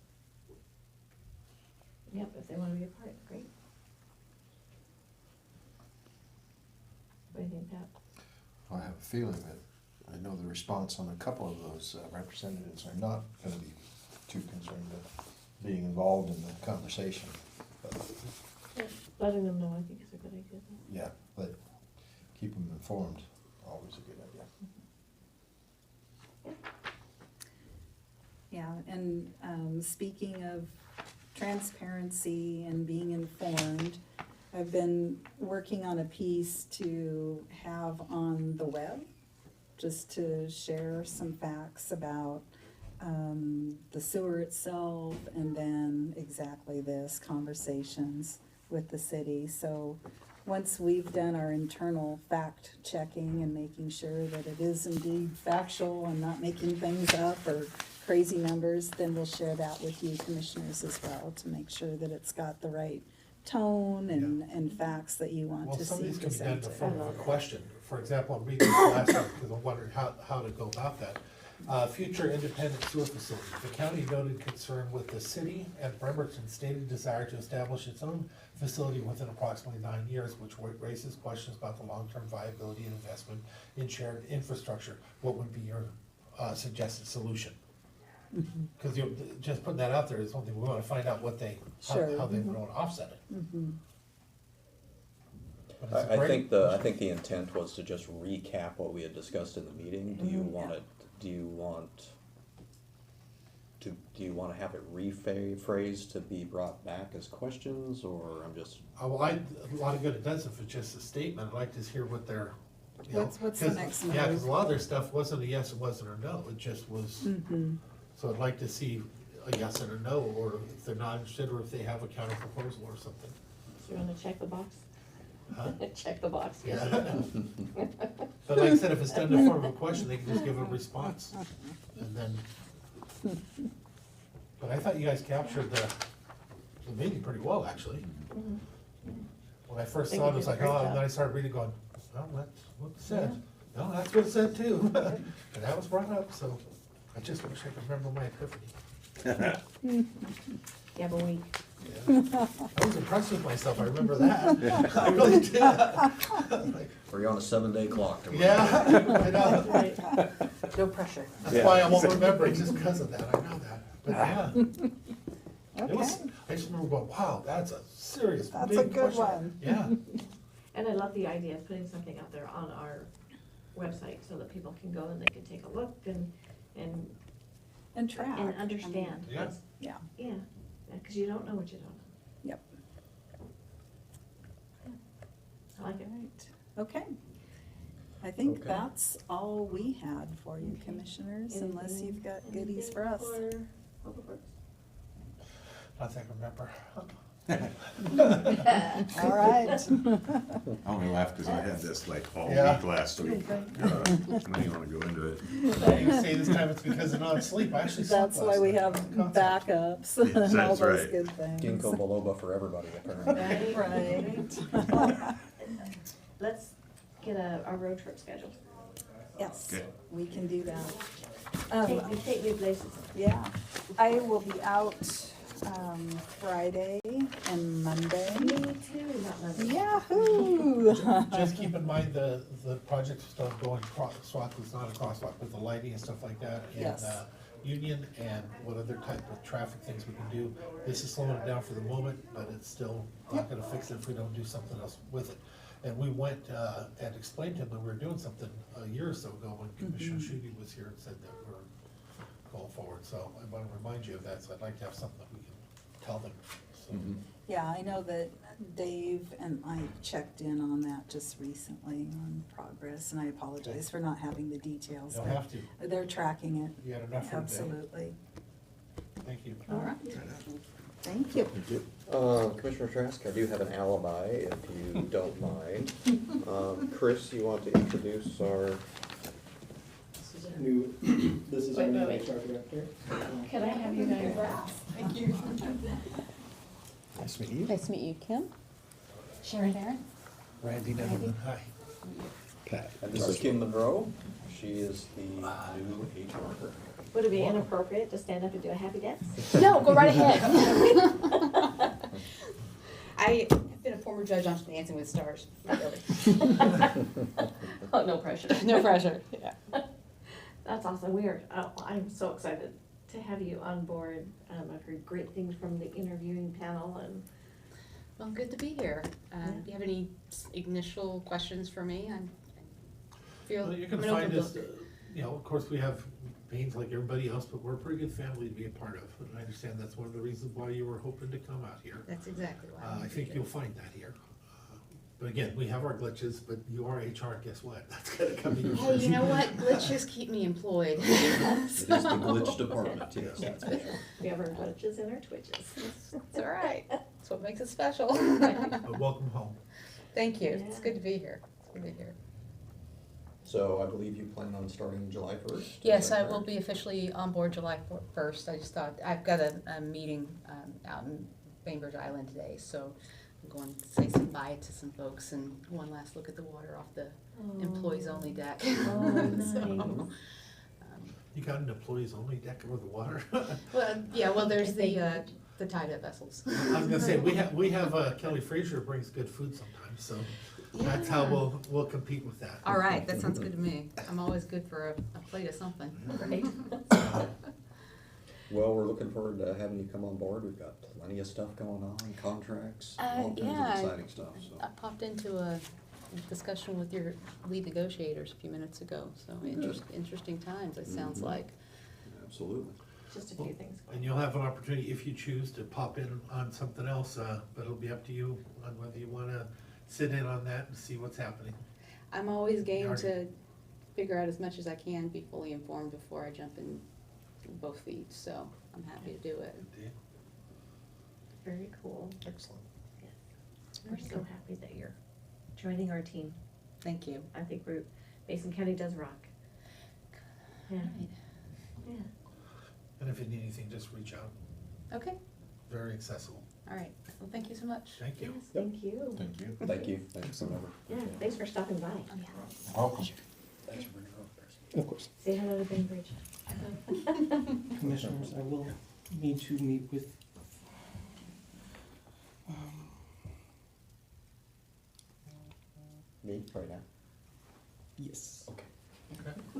Yep, if they wanna be a part, great. What do you think, Pat? I have a feeling that, I know the response on a couple of those representatives are not gonna be too concerned with being involved in the conversation. But, Letting them know, I think, is a good idea. yeah, but keep them informed, always a good idea. Yeah, and speaking of transparency and being informed, I've been working on a piece to have on the web, just to share some facts about the sewer itself, and then exactly this, conversations with the city. So once we've done our internal fact checking and making sure that it is indeed factual and not making things up or crazy numbers, then we'll share that with you commissioners as well, to make sure that it's got the right tone and facts that you want Well, to some of see these can be done in the presented. form of a question. For example, I'm reading this last one because I'm wondering how to go about that. Future independent sewer facility. The county noted concern with the city and Bremerton stated desire to establish its own facility within approximately 9 years, which raises questions about the long-term viability and investment in shared infrastructure. What would be your suggested solution? Because you're just putting that out there is one thing. We want to find out what they, Sure. how they would want to offset it. But it's a I great- think the intent was to just recap what we had discussed in the meeting. Do you want it, do you want to have it rephrased to be brought back as questions, or I'm just? Well, a lot of good it does if it's just a statement. I'd like to hear what they're, you know, What's the next Yeah, because move? a lot of their stuff wasn't a yes, it wasn't or no, it just was, so I'd like to see a yes and a no, or if they're not interested, or if they have a counter proposal or something. So you wanna check the box? Huh? Check the box. Yeah. But like I said, if it's done in the form of a question, they can just give a response, and then. But I thought you guys captured the meeting pretty well, actually. When I first saw it, it was like, oh, and then I started reading going, well, that's what it said. No, that's what it said too. And that was brought up, so I just wish I could remember my epiphany. You have a week. Yeah. I was impressed with myself, I remember that. I really did. Like, Are you on a 7-day clock? to yeah, I know. No pressure. That's why I won't remember it, just because of that, I know that. But yeah, it was, Okay, I just remember going, wow, that's a serious that's big a good question. one. Yeah, And I love the idea of putting something out there on our website so that people can go and they can take a look and And track. and understand. Yeah. That's- Yeah, Yeah, because you don't know what you don't know. yep, I like it. okay. I think Okay. that's all we had for you, commissioners, unless you've got goodies for us. nothing I remember. All right. I only laugh because I had this like all Yeah. week last week. I don't even want to go into it. You say this time it's because of not sleep, I actually slept That's why last we night. have Yes, backups and all that's those right. good things. Ginkgo biloba for everybody, apparently. Right. Let's get a road trip scheduled. Yes, Okay. we can do that. Take me places. Yeah, I will be out, Friday and Monday. Me too, not Monday. Yahoo! Just keep in mind the project stuff going crosswalk is not a crosswalk, but the lighting and stuff like that. Yes. And Union and what other type of traffic things we can do. This is slowing it down for the moment, but it's still not gonna fix it if we don't do something else with it. And we went and explained to him that we were doing something a year or so ago when Commissioner Schutte was here and said that we're going forward. So I wanna remind you of that, so I'd like to have something that we can tell them. So, Yeah, I know that Dave and I checked in on that just recently on progress, and I apologize for not having the details. You'll have to. They're tracking it, You had enough for today. absolutely. Thank you. All right, thank you. Commissioner Trask, I do have an alibi, if you don't mind. Chris, you want to introduce our, This is our Wait, new wait, wait. HR director. Can I have you guys? Thank you. Nice to meet you. Nice to meet you, Kim. Sharon Aaron. Randy Neverman, hi. Pat. and this is Kim Monroe. She is the new HR. Would it be inappropriate to stand up and do a happy dance? No, go right ahead. I have been a former judge on Dancing with Stars. Not really. Oh, no pressure. No pressure, yeah. That's awesome. I'm so excited to have you on board. I've heard great things from the interviewing panel and Well, good to be here. Do you have any initial questions for me? I feel Well, you can I'm an find open us, book. you know, of course, we have pains like everybody else, but we're a pretty good family to be a part of. And I understand that's one of the reasons why you were hoping to come out here. That's exactly why. I think you'll find that here. But again, we have our glitches, but you are HR, guess what? That's gonna come in your Hey, first. you know what? Glitches keep me employed. It is the glitch department, yes, that's for sure. we have our glitches and our twitches. It's all right. That's what makes it special. But welcome home. Thank you. It's Yeah. good to be here. It's good to be here. So I believe you plan on starting July 1st? Yes, I will be officially on board July 1st. I just thought, I've got a meeting out in Bainbridge Island today, so I'm going to say some bye to some folks and one last look at the water off the employees-only deck. Oh, So, nice. You got an employees only deck over the water? Well, yeah, well, there's the tied-up vessels. I was gonna say, we have Kelly Frazier brings good food sometimes, so that's how we'll compete with that. All right, that sounds good to me. I'm always good for a plate of something. Right? Well, we're looking forward to having you come on board. We've got plenty of stuff going on, contracts, all kinds yeah, of exciting stuff, so. I popped into a discussion with your lead negotiators a few minutes ago, so interesting times, it sounds like. Absolutely. Just a few things. And you'll have an opportunity, if you choose, to pop in on something else, but it'll be up to you on whether you wanna sit in on that and see what's happening. I'm always game Alright. to figure out as much as I can, be fully informed before I jump in both feet, so I'm happy to do it. Very cool. Excellent. We're so happy that you're joining our team. Thank you. I think Mason County does rock. Yeah. Yeah. And if you need anything, just reach out. Okay, Very accessible. all right. Well, thank you so much. Thank you. Yes, thank you. Thank you. Thank you. Thanks, Whenever. Yeah, thanks for stopping by. Welcome. Thanks for bringing it up, Chris. Of course. Say hello to Bainbridge. Commissioners, I will need to meet with, Me, right now? yes. Okay.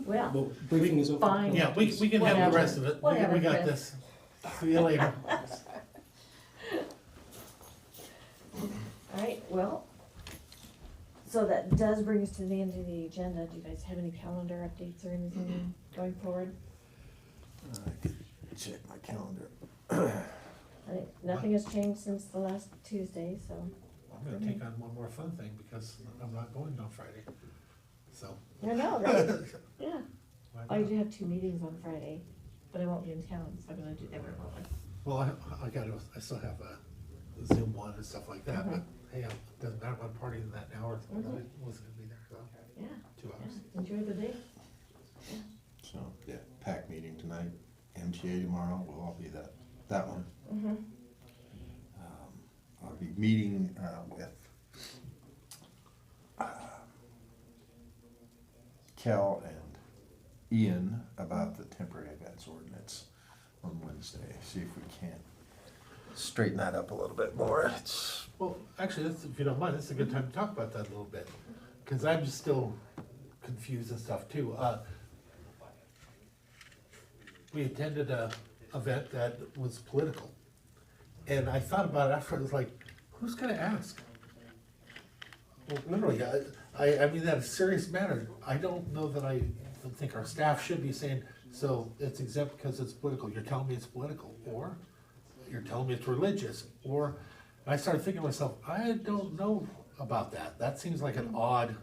Well, Well, briefing is open. fine. Yeah, we can have the Whatever. rest of it. Whatever, We got Chris. this. See you later. All right, well, so that does bring us to the end of the agenda. Do you guys have any calendar updates or anything going forward? Check my calendar. I think nothing has changed since the last Tuesday, so. I'm gonna take on one more fun thing because I'm not going on Friday, so. I know, right? Yeah. why I not? do have 2 meetings on Friday, but I won't be in town, so I'm gonna do them remotely. Well, I still have a Zoom one and stuff like that, but hey, it doesn't matter, I'm partying that hour, I wasn't gonna be there, so, Yeah, 2 hours. yeah, enjoy the day. So, yeah, PAC meeting tonight, MTA tomorrow, we'll all be that one. Mm-hmm. I'll be meeting with Kel and Ian about the temporary events ordinance on Wednesday. See if we can't straighten that up a little bit more. It's, Well, actually, if you don't mind, it's a good time to talk about that a little bit, because I'm just still confused and stuff too. We attended a event that was political, and I thought about it after, I was like, who's gonna ask? Well, literally, I mean that in a serious manner. I don't know that I think our staff should be saying, so it's exempt because it's political. You're telling me it's political, or you're telling me it's religious, or, and I started thinking to myself, I don't know about that. That seems like an odd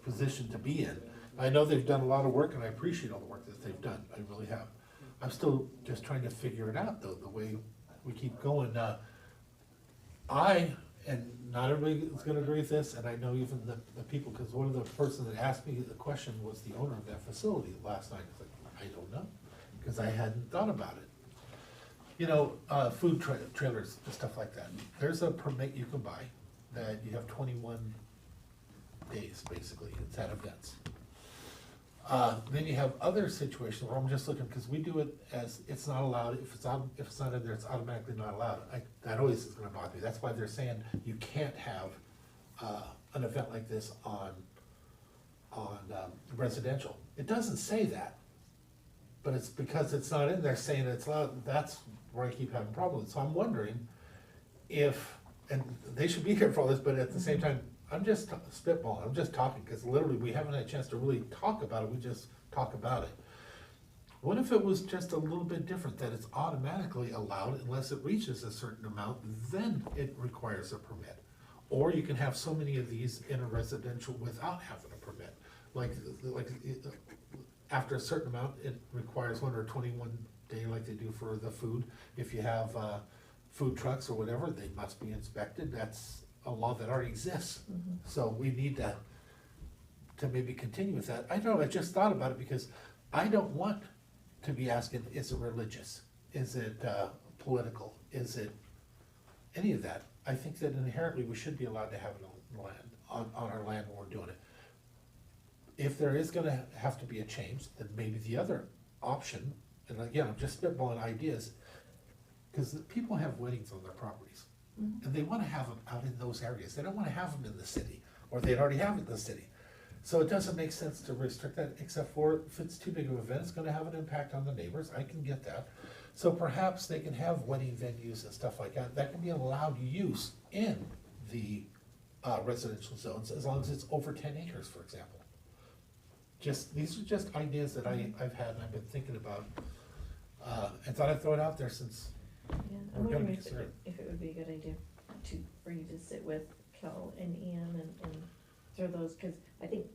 position to be in. I know they've done a lot of work, and I appreciate all the work that they've done. I really have. I'm still just trying to figure it out, though, the way we keep going. And not everybody is gonna agree with this, and I know even the people, because one of the person that asked me the question was the owner of that facility last night. It's like, I don't know, because I hadn't thought about it. You know, food trailers and stuff like that. There's a permit you can buy that you have 21 days, basically, it's at events. Then you have other situations where I'm just looking, because we do it as, it's not allowed, if it's not in there, it's automatically not allowed. That always is gonna bother me. That's why they're saying you can't have, an event like this on residential. It doesn't say that, but it's because it's not in there saying it's allowed. That's where I keep having problems. So I'm wondering if, and they should be here for all this, but at the same time, I'm just spitballing, I'm just talking, because literally, we haven't had a chance to really talk about it, we just talk about it. What if it was just a little bit different, that it's automatically allowed unless it reaches a certain amount, then it requires a permit? Or you can have so many of these in a residential without having a permit. Like after a certain amount, it requires one or 21 day like they do for the food. If you have food trucks or whatever, they must be inspected, that's a law that already exists. So we need to maybe continue with that. I don't know, I just thought about it because I don't want to be asking, is it religious? Is it political? Is it any of that? I think that inherently we should be allowed to have it on land, on our land when we're doing it. If there is gonna have to be a change, then maybe the other option, and again, I'm just spitballing ideas, because people have weddings on their properties. And they wanna have them out in those areas, they don't wanna have them in the city, or they'd already have it in the city. So it doesn't make sense to restrict that, except for if it's too big of an event, it's gonna have an impact on the neighbors, I can get that. So perhaps they can have wedding venues and stuff like that, that can be allowed use in the residential zones, as long as it's over 10 acres, for example. These are just ideas that I've had and I've been thinking about, and thought I'd throw it out there since Yeah, I'm we're gonna wondering be concerned. if it would be a good idea for you to sit with Kel and Ian and throw those, cause I think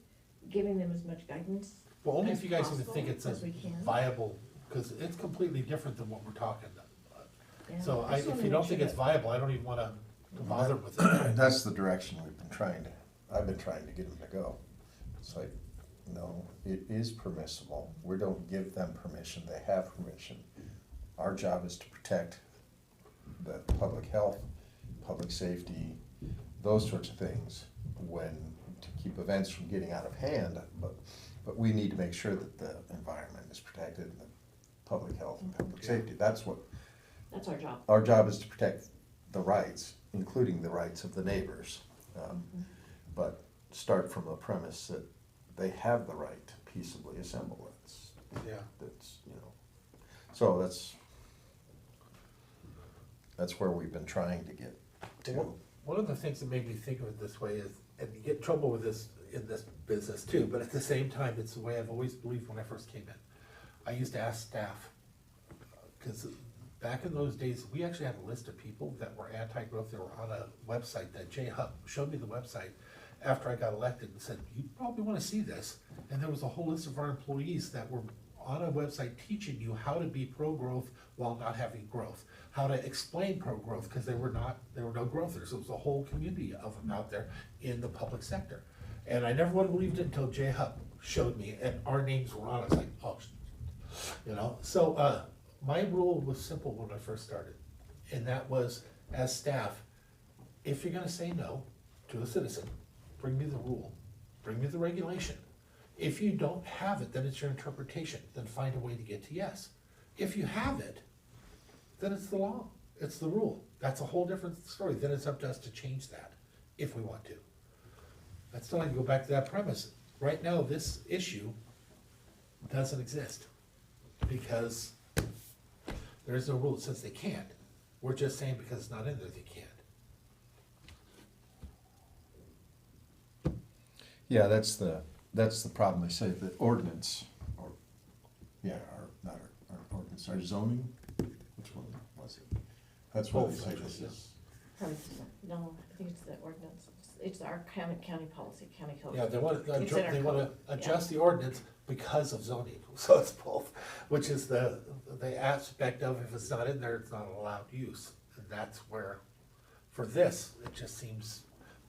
giving them as much guidance Well, only as if you guys even possible, think it's a as we can. viable, because it's completely different than what we're talking about. Yeah, So I just wanna if you make don't sure think it's that- viable, I don't even wanna bother with it. That's the direction I've been trying to get them to go. It's like, no, it is permissible. We don't give them permission, they have permission. Our job is to protect the public health, public safety, those sorts of things, to keep events from getting out of hand, but we need to make sure that the environment is protected, and the public health and public safety, that's That's our job. our job is to protect the rights, including the rights of the neighbors. But start from a premise that they have the right to peaceably assemble. Yeah. So that's where we've been trying to get to. One of the things that made me think of it this way is, and you get in trouble with this in this business too, but at the same time, it's the way I've always believed when I first came in. I used to ask staff, because back in those days, we actually had a list of people that were anti-growth. They were on a website that Jay Hupp showed me the website after I got elected and said, you probably want to see this. And there was a whole list of our employees that were on a website teaching you how to be pro-growth while not having growth, how to explain pro-growth, because there were no growthers. It was a whole community of them out there in the public sector. And I never would have believed it until Jay Hupp showed me, and our names were on it. I was like, oh, So my rule was simple when I first started, and that was, as staff, if you're gonna say no to a citizen, bring me the rule, bring me the regulation. If you don't have it, then it's your interpretation, then find a way to get to yes. If you have it, then it's the law, it's the rule. That's a whole different story. Then it's up to us to change that, if we want to. That's still, I can go back to that premise. Right now, this issue doesn't exist, because there is no rule that says they can't. We're just saying because it's not in there, they can't. Yeah, that's the problem. I say the ordinance, not our ordinance, our zoning, which one was it? That's what they say this is. No, I think it's the ordinance. It's our county policy, county code. Yeah, they want It's in our to code, adjust the ordinance because of zoning, so it's both, which is the aspect of if it's not in there, it's not allowed use. And that's where, for this, it just seems,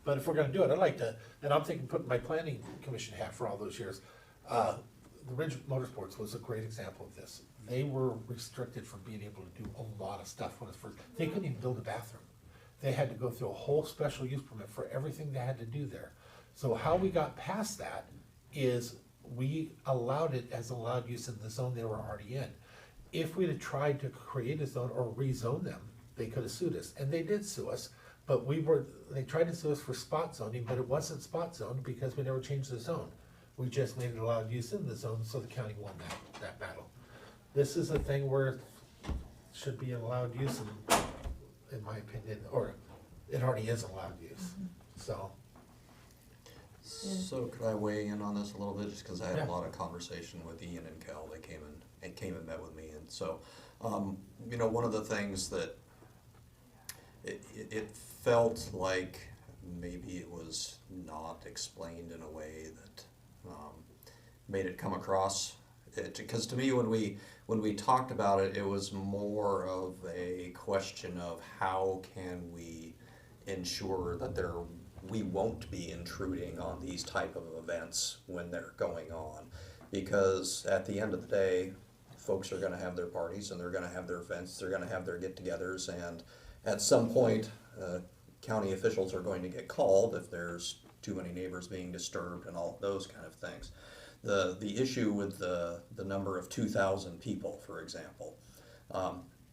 but if we're gonna do it, I'd like to, and I'm thinking putting my planning commission hat for all those years. The Ridge Motorsports was a great example of this. They were restricted from being able to do a lot of stuff when it's first, they couldn't even build a bathroom. They had to go through a whole special use permit for everything they had to do there. So how we got past that is we allowed it as allowed use in the zone they were already in. If we'd have tried to create a zone or rezone them, they could have sued us, and they did sue us. But they tried to sue us for spot zoning, but it wasn't spot zoned because we never changed the zone. We just made it allowed use in the zone, so the county won that battle. This is a thing where it should be allowed use in my opinion, or it already is allowed use, so. So could I weigh in on this a little bit, just because I had Yeah. a lot of conversation with Ian and Cal, they came and met with me, and so, one of the things that it felt like maybe it was not explained in a way that made it come across, because to me, when we talked about it, it was more of a question of how can we ensure that we won't be intruding on these type of events when they're going on, because at the end of the day, folks are going to have their parties and they're going to have their events, they're going to have their get-togethers, and at some point, county officials are going to get called if there's too many neighbors being disturbed and all those kind of things. the issue with the number of 2,000 people, for example,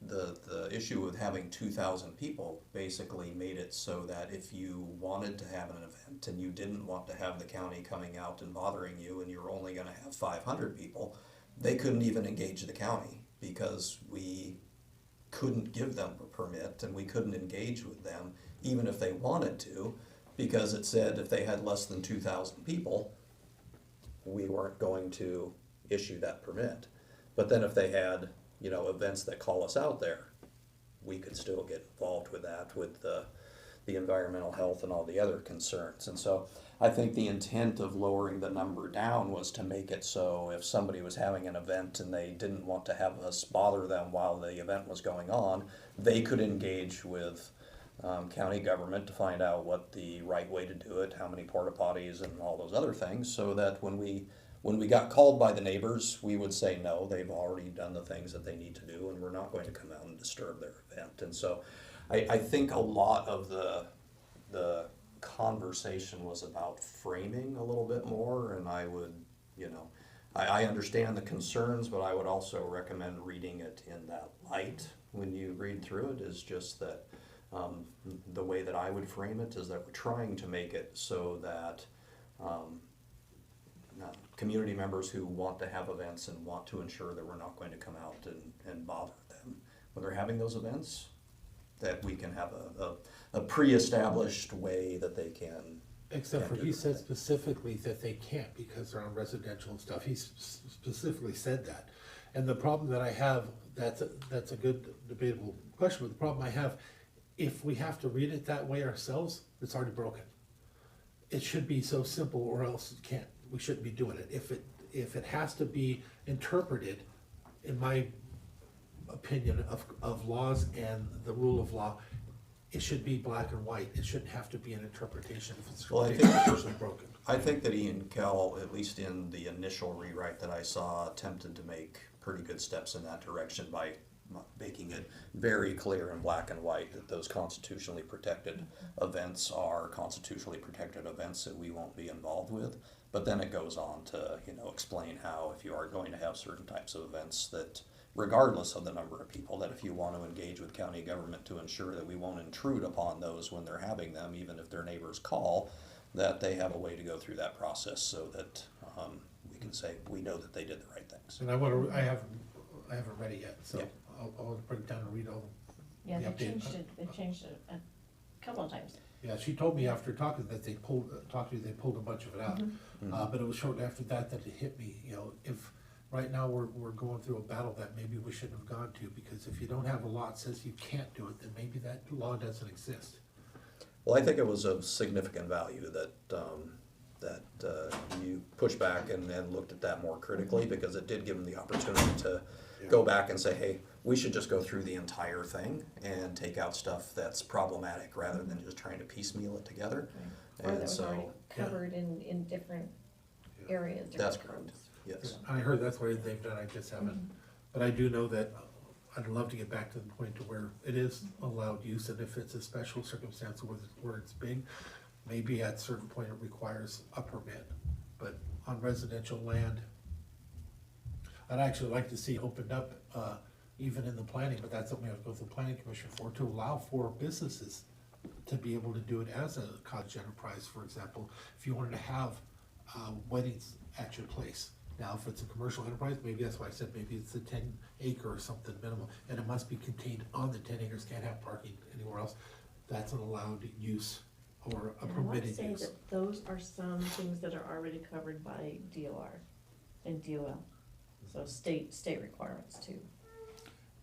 the issue with having 2,000 people basically made it so that if you wanted to have an event and you didn't want to have the county coming out and bothering you and you're only going to have 500 people, they couldn't even engage the county because we couldn't give them a permit and we couldn't engage with them even if they wanted to, because it said if they had less than 2,000 people, we weren't going to issue that permit. But then if they had, you know, events that call us out there, we could still get involved with that, with the environmental health and all the other concerns. And so I think the intent of lowering the number down was to make it so if somebody was having an event and they didn't want to have us bother them while the event was going on, they could engage with county government to find out what the right way to do it, how many porta potties and all those other things, so that when we got called by the neighbors, we would say, no, they've already done the things that they need to do and we're not going to come out and disturb their event. And so I think a lot of the conversation was about framing a little bit more, and I would, you know, I understand the concerns, but I would also recommend reading it in that light when you read through it, is just that the way that I would frame it is that we're trying to make it so that community members who want to have events and want to ensure that we're not going to come out and bother them when they're having those events, that we can have a pre-established way that they can. Except for he said specifically that they can't because they're on residential and stuff. He specifically said that. And the problem that I have, that's a good debatable question, but the problem I have, if we have to read it that way ourselves, it's already broken. It should be so simple or else it can't. We shouldn't be doing it. If it has to be interpreted, in my opinion of laws and the rule of law, it should be black and white. It shouldn't have to be an interpretation if it's actually broken. I think that Ian Kell, at least in the initial rewrite that I saw, attempted to make pretty good steps in that direction by making it very clear in black and white that those constitutionally protected events are constitutionally protected events that we won't be involved with. But then it goes on to, you know, explain how if you are going to have certain types of events, that regardless of the number of people, that if you want to engage with county government to ensure that we won't intrude upon those when they're having them, even if their neighbors call, that they have a way to go through that process so that we can say we know that they did the right things. And I haven't read it yet, so yeah. I'll bring it down and read all. Yeah, they changed it a couple of times. Yeah, she told me after talking that they pulled a bunch of it out. But it was shortly after that it hit me, you know, if right now we're going through a battle that maybe we shouldn't have gone to, because if you don't have a law that says you can't do it, then maybe that law doesn't exist. Well, I think it was of significant value that you pushed back and looked at that more critically, because it did give them the opportunity to go back and say, hey, we should just go through the entire thing and take out stuff that's problematic rather than just trying to piecemeal it together. Or that was already covered in different areas. That's correct, yes. I heard that's what they've done, I just haven't. But I do know that I'd love to get back to the point to where it is allowed use, and if it's a special circumstance where it's big, maybe at a certain point it requires a permit. But on residential land, I'd actually like to see opened up, even in the planning, but that's something we have to go through the planning commission for, to allow for businesses to be able to do it as a cottage enterprise, for example. If you wanted to have weddings at your place. Now, if it's a commercial enterprise, maybe that's why I said maybe it's a 10 acre or something minimum, and it must be contained on the 10 acres, can't have parking anywhere else. That's an allowed use or a permitted use. I want to say that those are some things that are already covered by DOR and DOL. So state requirements too.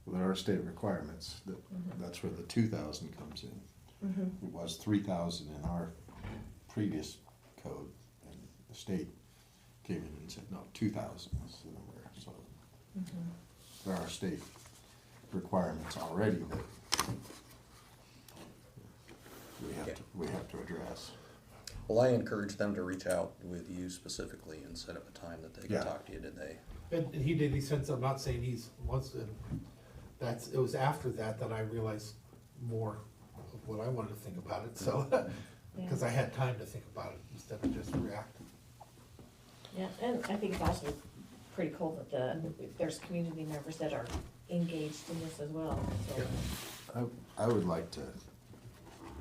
Well, there are state requirements. That's where the 2,000 comes in. It was 3,000 in our previous code, and the state came in and said, no, 2,000 is the number. So there are state requirements already that we have to address. Well, I encourage them to reach out with you specifically and set up a time that they can talk to you. Did they? And he did. He said, I'm not saying he's wants to. It was after that I realized more of what I wanted to think about it. So, because I had time to think about it instead of just react. Yeah, and I think it's also pretty cool that there's community members that are engaged in this as well, so. I would like to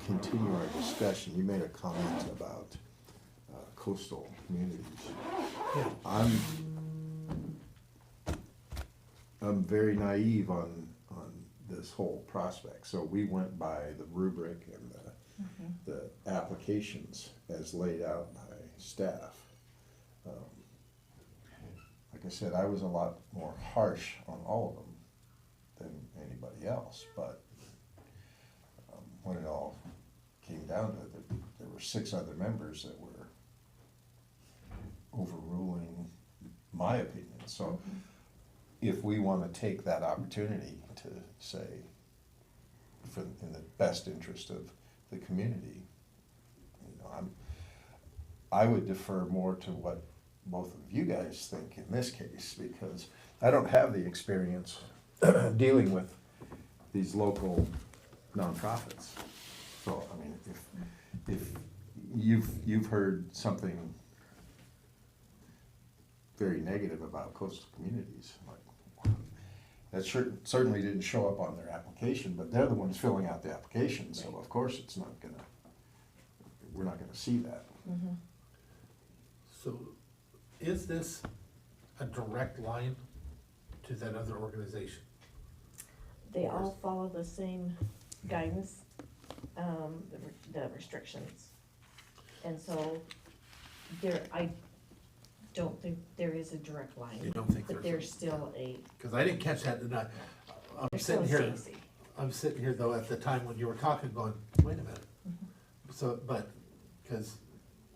continue our discussion. You made a comment about coastal communities. I'm very naive on this whole prospect. So we went by the rubric and the applications as laid out by staff. Like I said, I was a lot more harsh on all of them than anybody else, but when it all came down to it, there were 6 other members that were overruling my opinion. So if we want to take that opportunity to say, in the best interest of the community, you know, I would defer more to what both of you guys think in this case, because I don't have the experience dealing with these local nonprofits. So, I mean, if you've heard something very negative about coastal communities, like, that certainly didn't show up on their application, but they're the ones filling out the application, so of course it's not gonna, we're not gonna see that. So is this a direct line to that other organization? They all follow the same guidance, the restrictions. And so I don't think there is a direct line. You don't think but there's there's still a, Because I didn't catch that, and I'm there's still sitting a here, CAC. I'm sitting here though at the time when you were talking going, wait a minute. So, but, because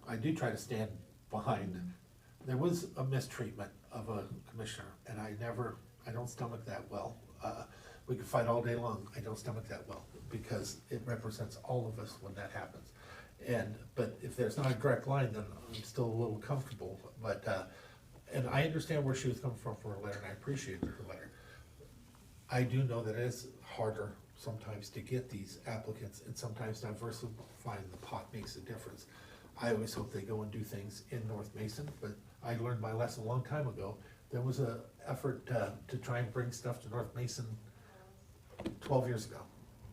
I do try to stand behind, there was a mistreatment of a commissioner, and I don't stomach that well. We could fight all day long, I don't stomach that well, because it represents all of us when that happens. But if there's not a direct line, then I'm still a little comfortable, but, and I understand where she was coming from for her letter, and I appreciated her letter. I do know that it is harder sometimes to get these applicants, and sometimes diversifying the pot makes a difference. I always hope they go and do things in North Mason, but I learned my lesson a long time ago. There was an effort to try and bring stuff to North Mason 12 years ago,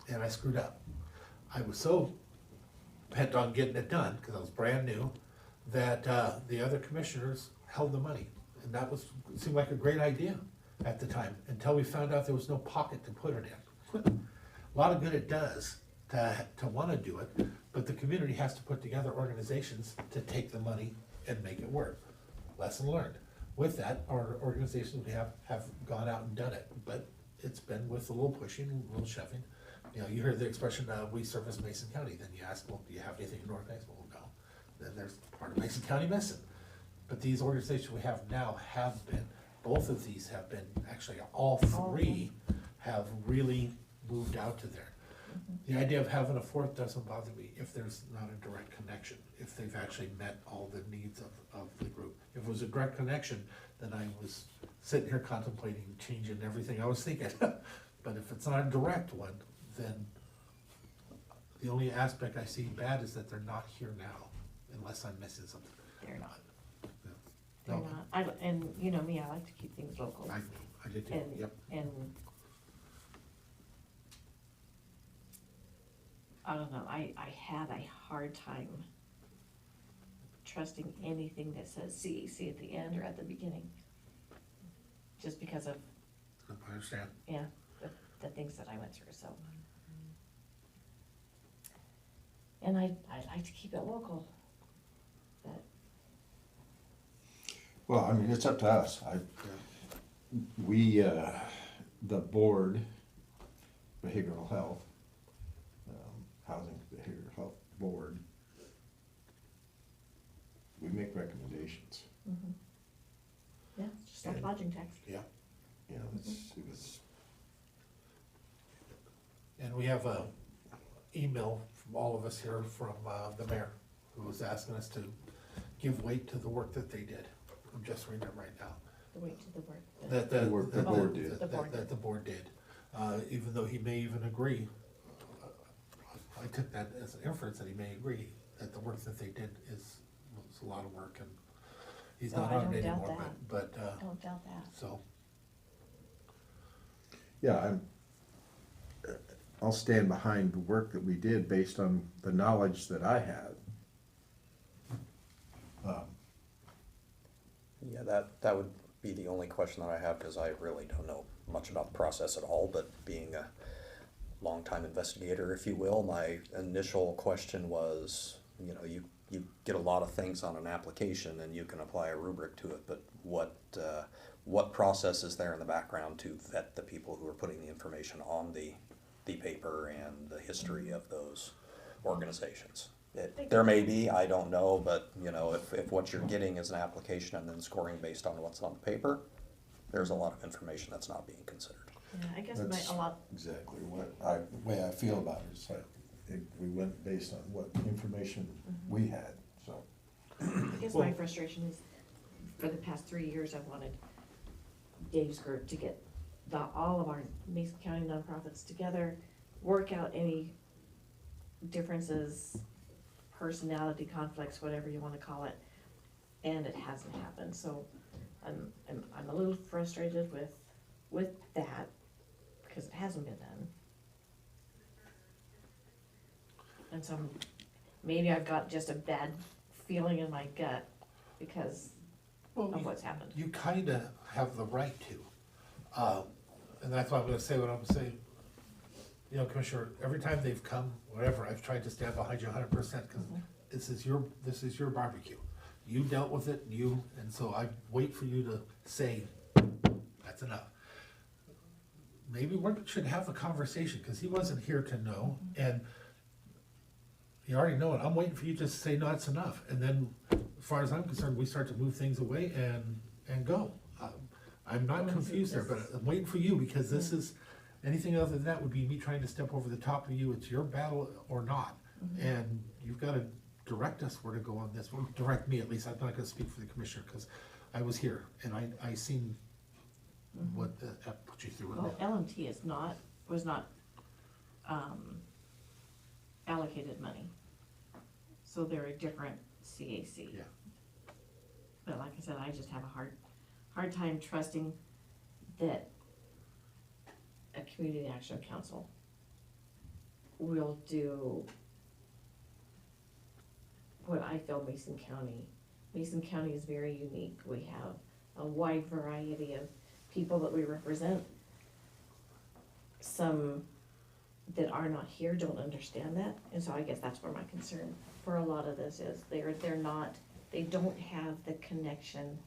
and I screwed up. I was so bent on getting it done, because I was brand new, that the other commissioners held the money. And that seemed like a great idea at the time, until we found out there was no pocket to put it in. A lot of good it does to want to do it, but the community has to put together organizations to take the money and make it work. Lesson learned. With that, our organizations we have gone out and done it, but it's been with a little pushing, a little shoving. You know, you heard the expression, we service Mason County, then you ask, well, do you have anything in North Mason? Well, no. Then there's part of Mason County missing. But these organizations we have now have been, both of these have been, actually all 3 have really moved out to there. The idea of having a 4th doesn't bother me if there's not a direct connection, if they've actually met all the needs of the group. If it was a direct connection, then I was sitting here contemplating changing everything I was thinking. But if it's not a direct one, then the only aspect I see bad is that they're not here now, unless I'm missing something. They're not. Yeah. They're No, not. And you know me, I like to keep things local. I did too, And, yep. and I don't know, I had a hard time trusting anything that says CAC at the end or at the beginning. Just because of, I understand. yeah, the things that I went through, so. And I like to keep it local, but. Well, I mean, it's up to us. The board, behavioral health, housing behavioral health board, we make recommendations. Yeah, just like lodging tax. Yeah. You know, it was, And we have a email from all of us here from the mayor, who was asking us to give weight to the work that they did. I'm just reading it right now. The weight to the work. That The work the board did. That the board did. Even though he may even agree, I took that as an inference that he may agree that the work that they did was a lot of work, He's No, not I on don't it doubt anymore, that. but, I don't doubt that. so, Yeah, I'll stand behind the work that we did based on the knowledge that I had. Yeah, that would be the only question that I have, because I really don't know much about the process at all, but being a longtime investigator, if you will, my initial question was, you know, you get a lot of things on an application and you can apply a rubric to it, but what process is there in the background to vet the people who are putting the information on the paper and the history of those organizations? There may be, I don't know, but you know, if what you're getting is an application and then scoring based on what's on the paper, there's a lot of information that's not being considered. Yeah, I guess That's a lot, exactly the way I feel about it. It's like, we went based on what information we had, so. I guess my frustration is, for the past 3 years, I've wanted Dave's group to get all of our Mason County nonprofits together, work out any differences, personality conflicts, whatever you wanna call it, and it hasn't happened, so I'm a little frustrated with that, because it hasn't been done. And so maybe I've got just a bad feeling in my gut because of what's happened. you kinda have the right to. And that's why I'm gonna say what I'm saying. You know, Commissioner, every time they've come, whatever, I've tried to stand behind you 100%, because this is your barbecue. You dealt with it, and so I wait for you to say, that's enough. Maybe we should have a conversation, because he wasn't here to know, and you already know it. I'm waiting for you to say, no, that's enough. And then, as far as I'm concerned, we start to move things away and go. I'm not confused there, but I'm waiting for you, because this is, anything other than that would be me trying to step over the top of you. It's your battle or not. And you've got to direct us where to go on this. Well, direct me at least. I'm not gonna speak for the commissioner, because I was here and I seen what put you through it. Well, LMT was not allocated money, so they're a different CAC. Yeah. But like I said, I just have a hard time trusting that a community action council will do what I feel Mason County is very unique. We have a wide variety of people that we represent. Some that are not here don't understand that, and so I guess that's where my concern for a lot of this is. They don't have the connection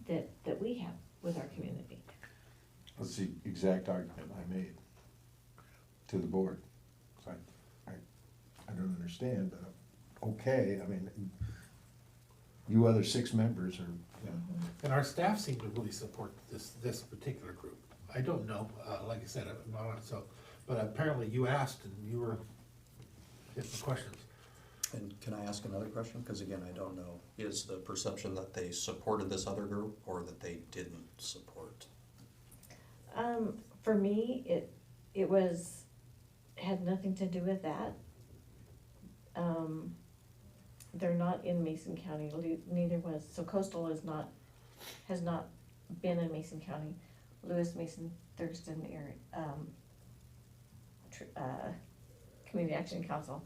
that we have with our community. That's the exact argument I made to the board. So I don't understand, but okay, I mean, you other 6 members are, you know. And our staff seem to really support this particular group. I don't know, like I said, I'm not on, so, but apparently you asked and you were hitting the questions. And can I ask another question? Because again, I don't know. Is the perception that they supported this other group or that they didn't support? For me, it had nothing to do with that. They're not in Mason County, neither was, so Coastal has not been in Mason County. Lewis, Mason, Thurston area, Community Action Council,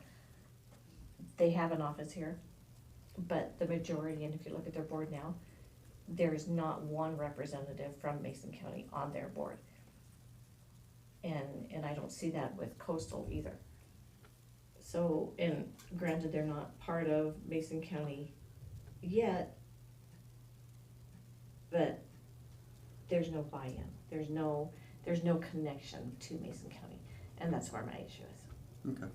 they have an office here, but the majority, and if you look at their board now, there is not one representative from Mason County on their board. And I don't see that with Coastal either. So, and granted, they're not part of Mason County yet, but there's no buy-in, there's no connection to Mason County, and that's where my issue is. Okay.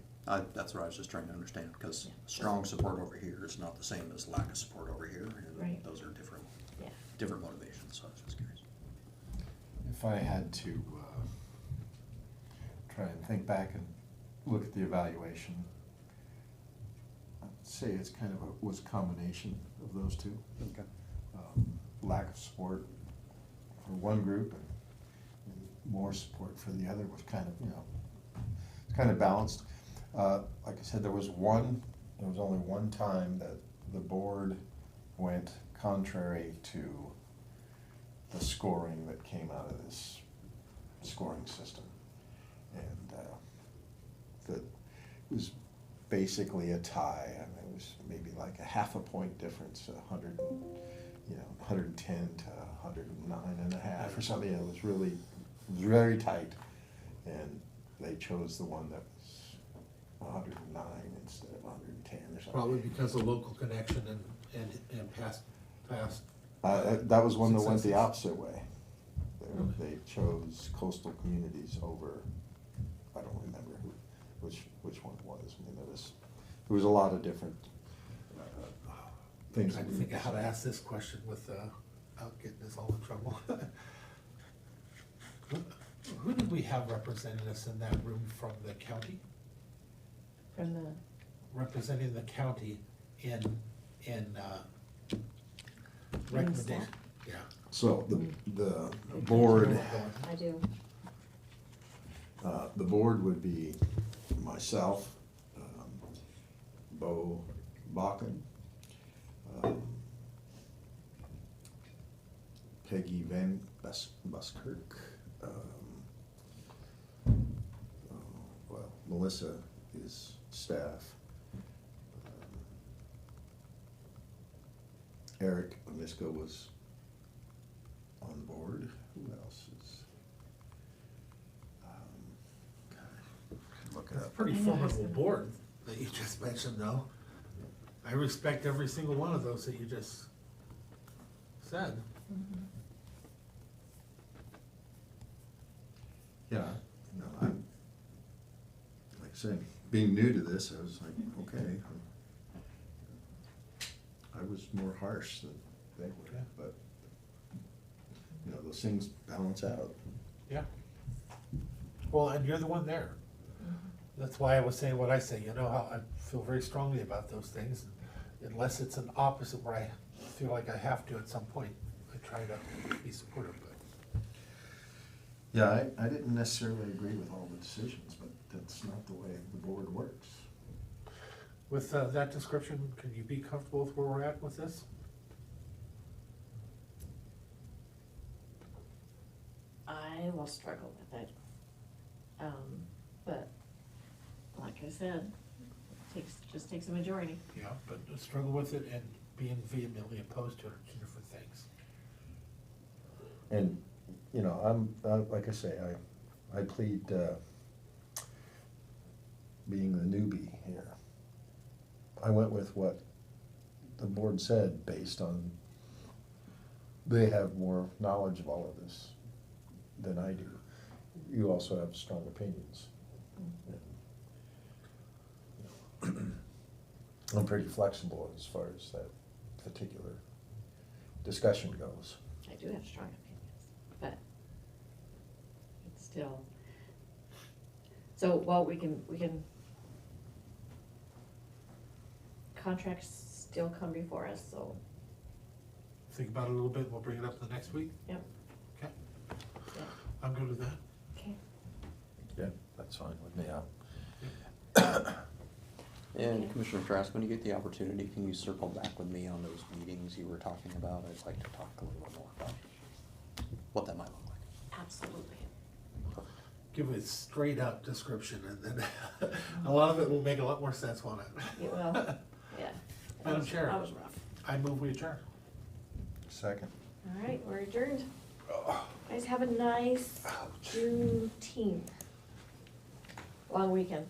That's what I was just trying to understand, because strong support over here is not the same as lack of support over here, and Right. those are different motivations, so I was just curious. If I had to try and think back and look at the evaluation, I'd say it's kind of was a combination of those two. Okay. Lack of support for one group and more support for the other was kind of, you know, it's kind of balanced. Like I said, there was only one time that the board went contrary to the scoring that came out of this scoring system. And it was basically a tie. I mean, it was maybe like a half a point difference, 110 to 109.5 or something. It was very tight. And they chose the one that was 109 instead of 110 or something. Probably because of local connection and past. That was one that went the successes. opposite way. Really? They chose coastal communities over, I don't remember which one it was. I mean, there was a lot of different things. I think of how to ask this question without getting us all in trouble. Who did we have representing us in that room from the county? From the, Representing the county in recommendation, yeah. So the board, I do. the board would be myself, Bo Bakken, Peggy Van Buskirk, well, Melissa is staff. Eric Amiska was on board. Who else is? Look it It's a up. pretty formidable board that you just mentioned, though. I respect every single one of those that you just said. Yeah, no, I'm, like I said, being new to this, I was like, okay. I was more harsh than they were, Yeah. but, you know, those things balance out. Yeah. Well, and you're the one there. That's why I was saying what I say, you know, how I feel very strongly about those things. Unless it's an opposite where I feel like I have to at some point, I try to be supportive, but. Yeah, I didn't necessarily agree with all the decisions, but that's not the way the board works. With that description, can you be comfortable with where we're at with this? I will struggle with it. But, like I said, just takes a majority. Yeah, but struggle with it and being vehemently opposed to it are two different things. And, you know, like I say, I plead, being the newbie here. I went with what the board said based on, they have more knowledge of all of this than I do. You also have strong opinions. I'm pretty flexible as far as that particular discussion goes. I do have strong opinions, but it's still, so, well, we can, contracts still come before us, so, Think about it a little bit, we'll bring it up the next week? yep, Okay, yeah, I'm good with that. okay. Yeah, that's fine with me. And Commissioner Trask, when you get the opportunity, can you circle back with me on those meetings you were talking about? I'd like to talk a little more about what that might look like. Absolutely. Give a straight up description and then a lot of it will make a lot more sense, won't it? It will, yeah. Madam Chair. That was rough. I move we adjourn. Second. All right, we're adjourned. Guys, have a nice Juneteenth. Long weekend.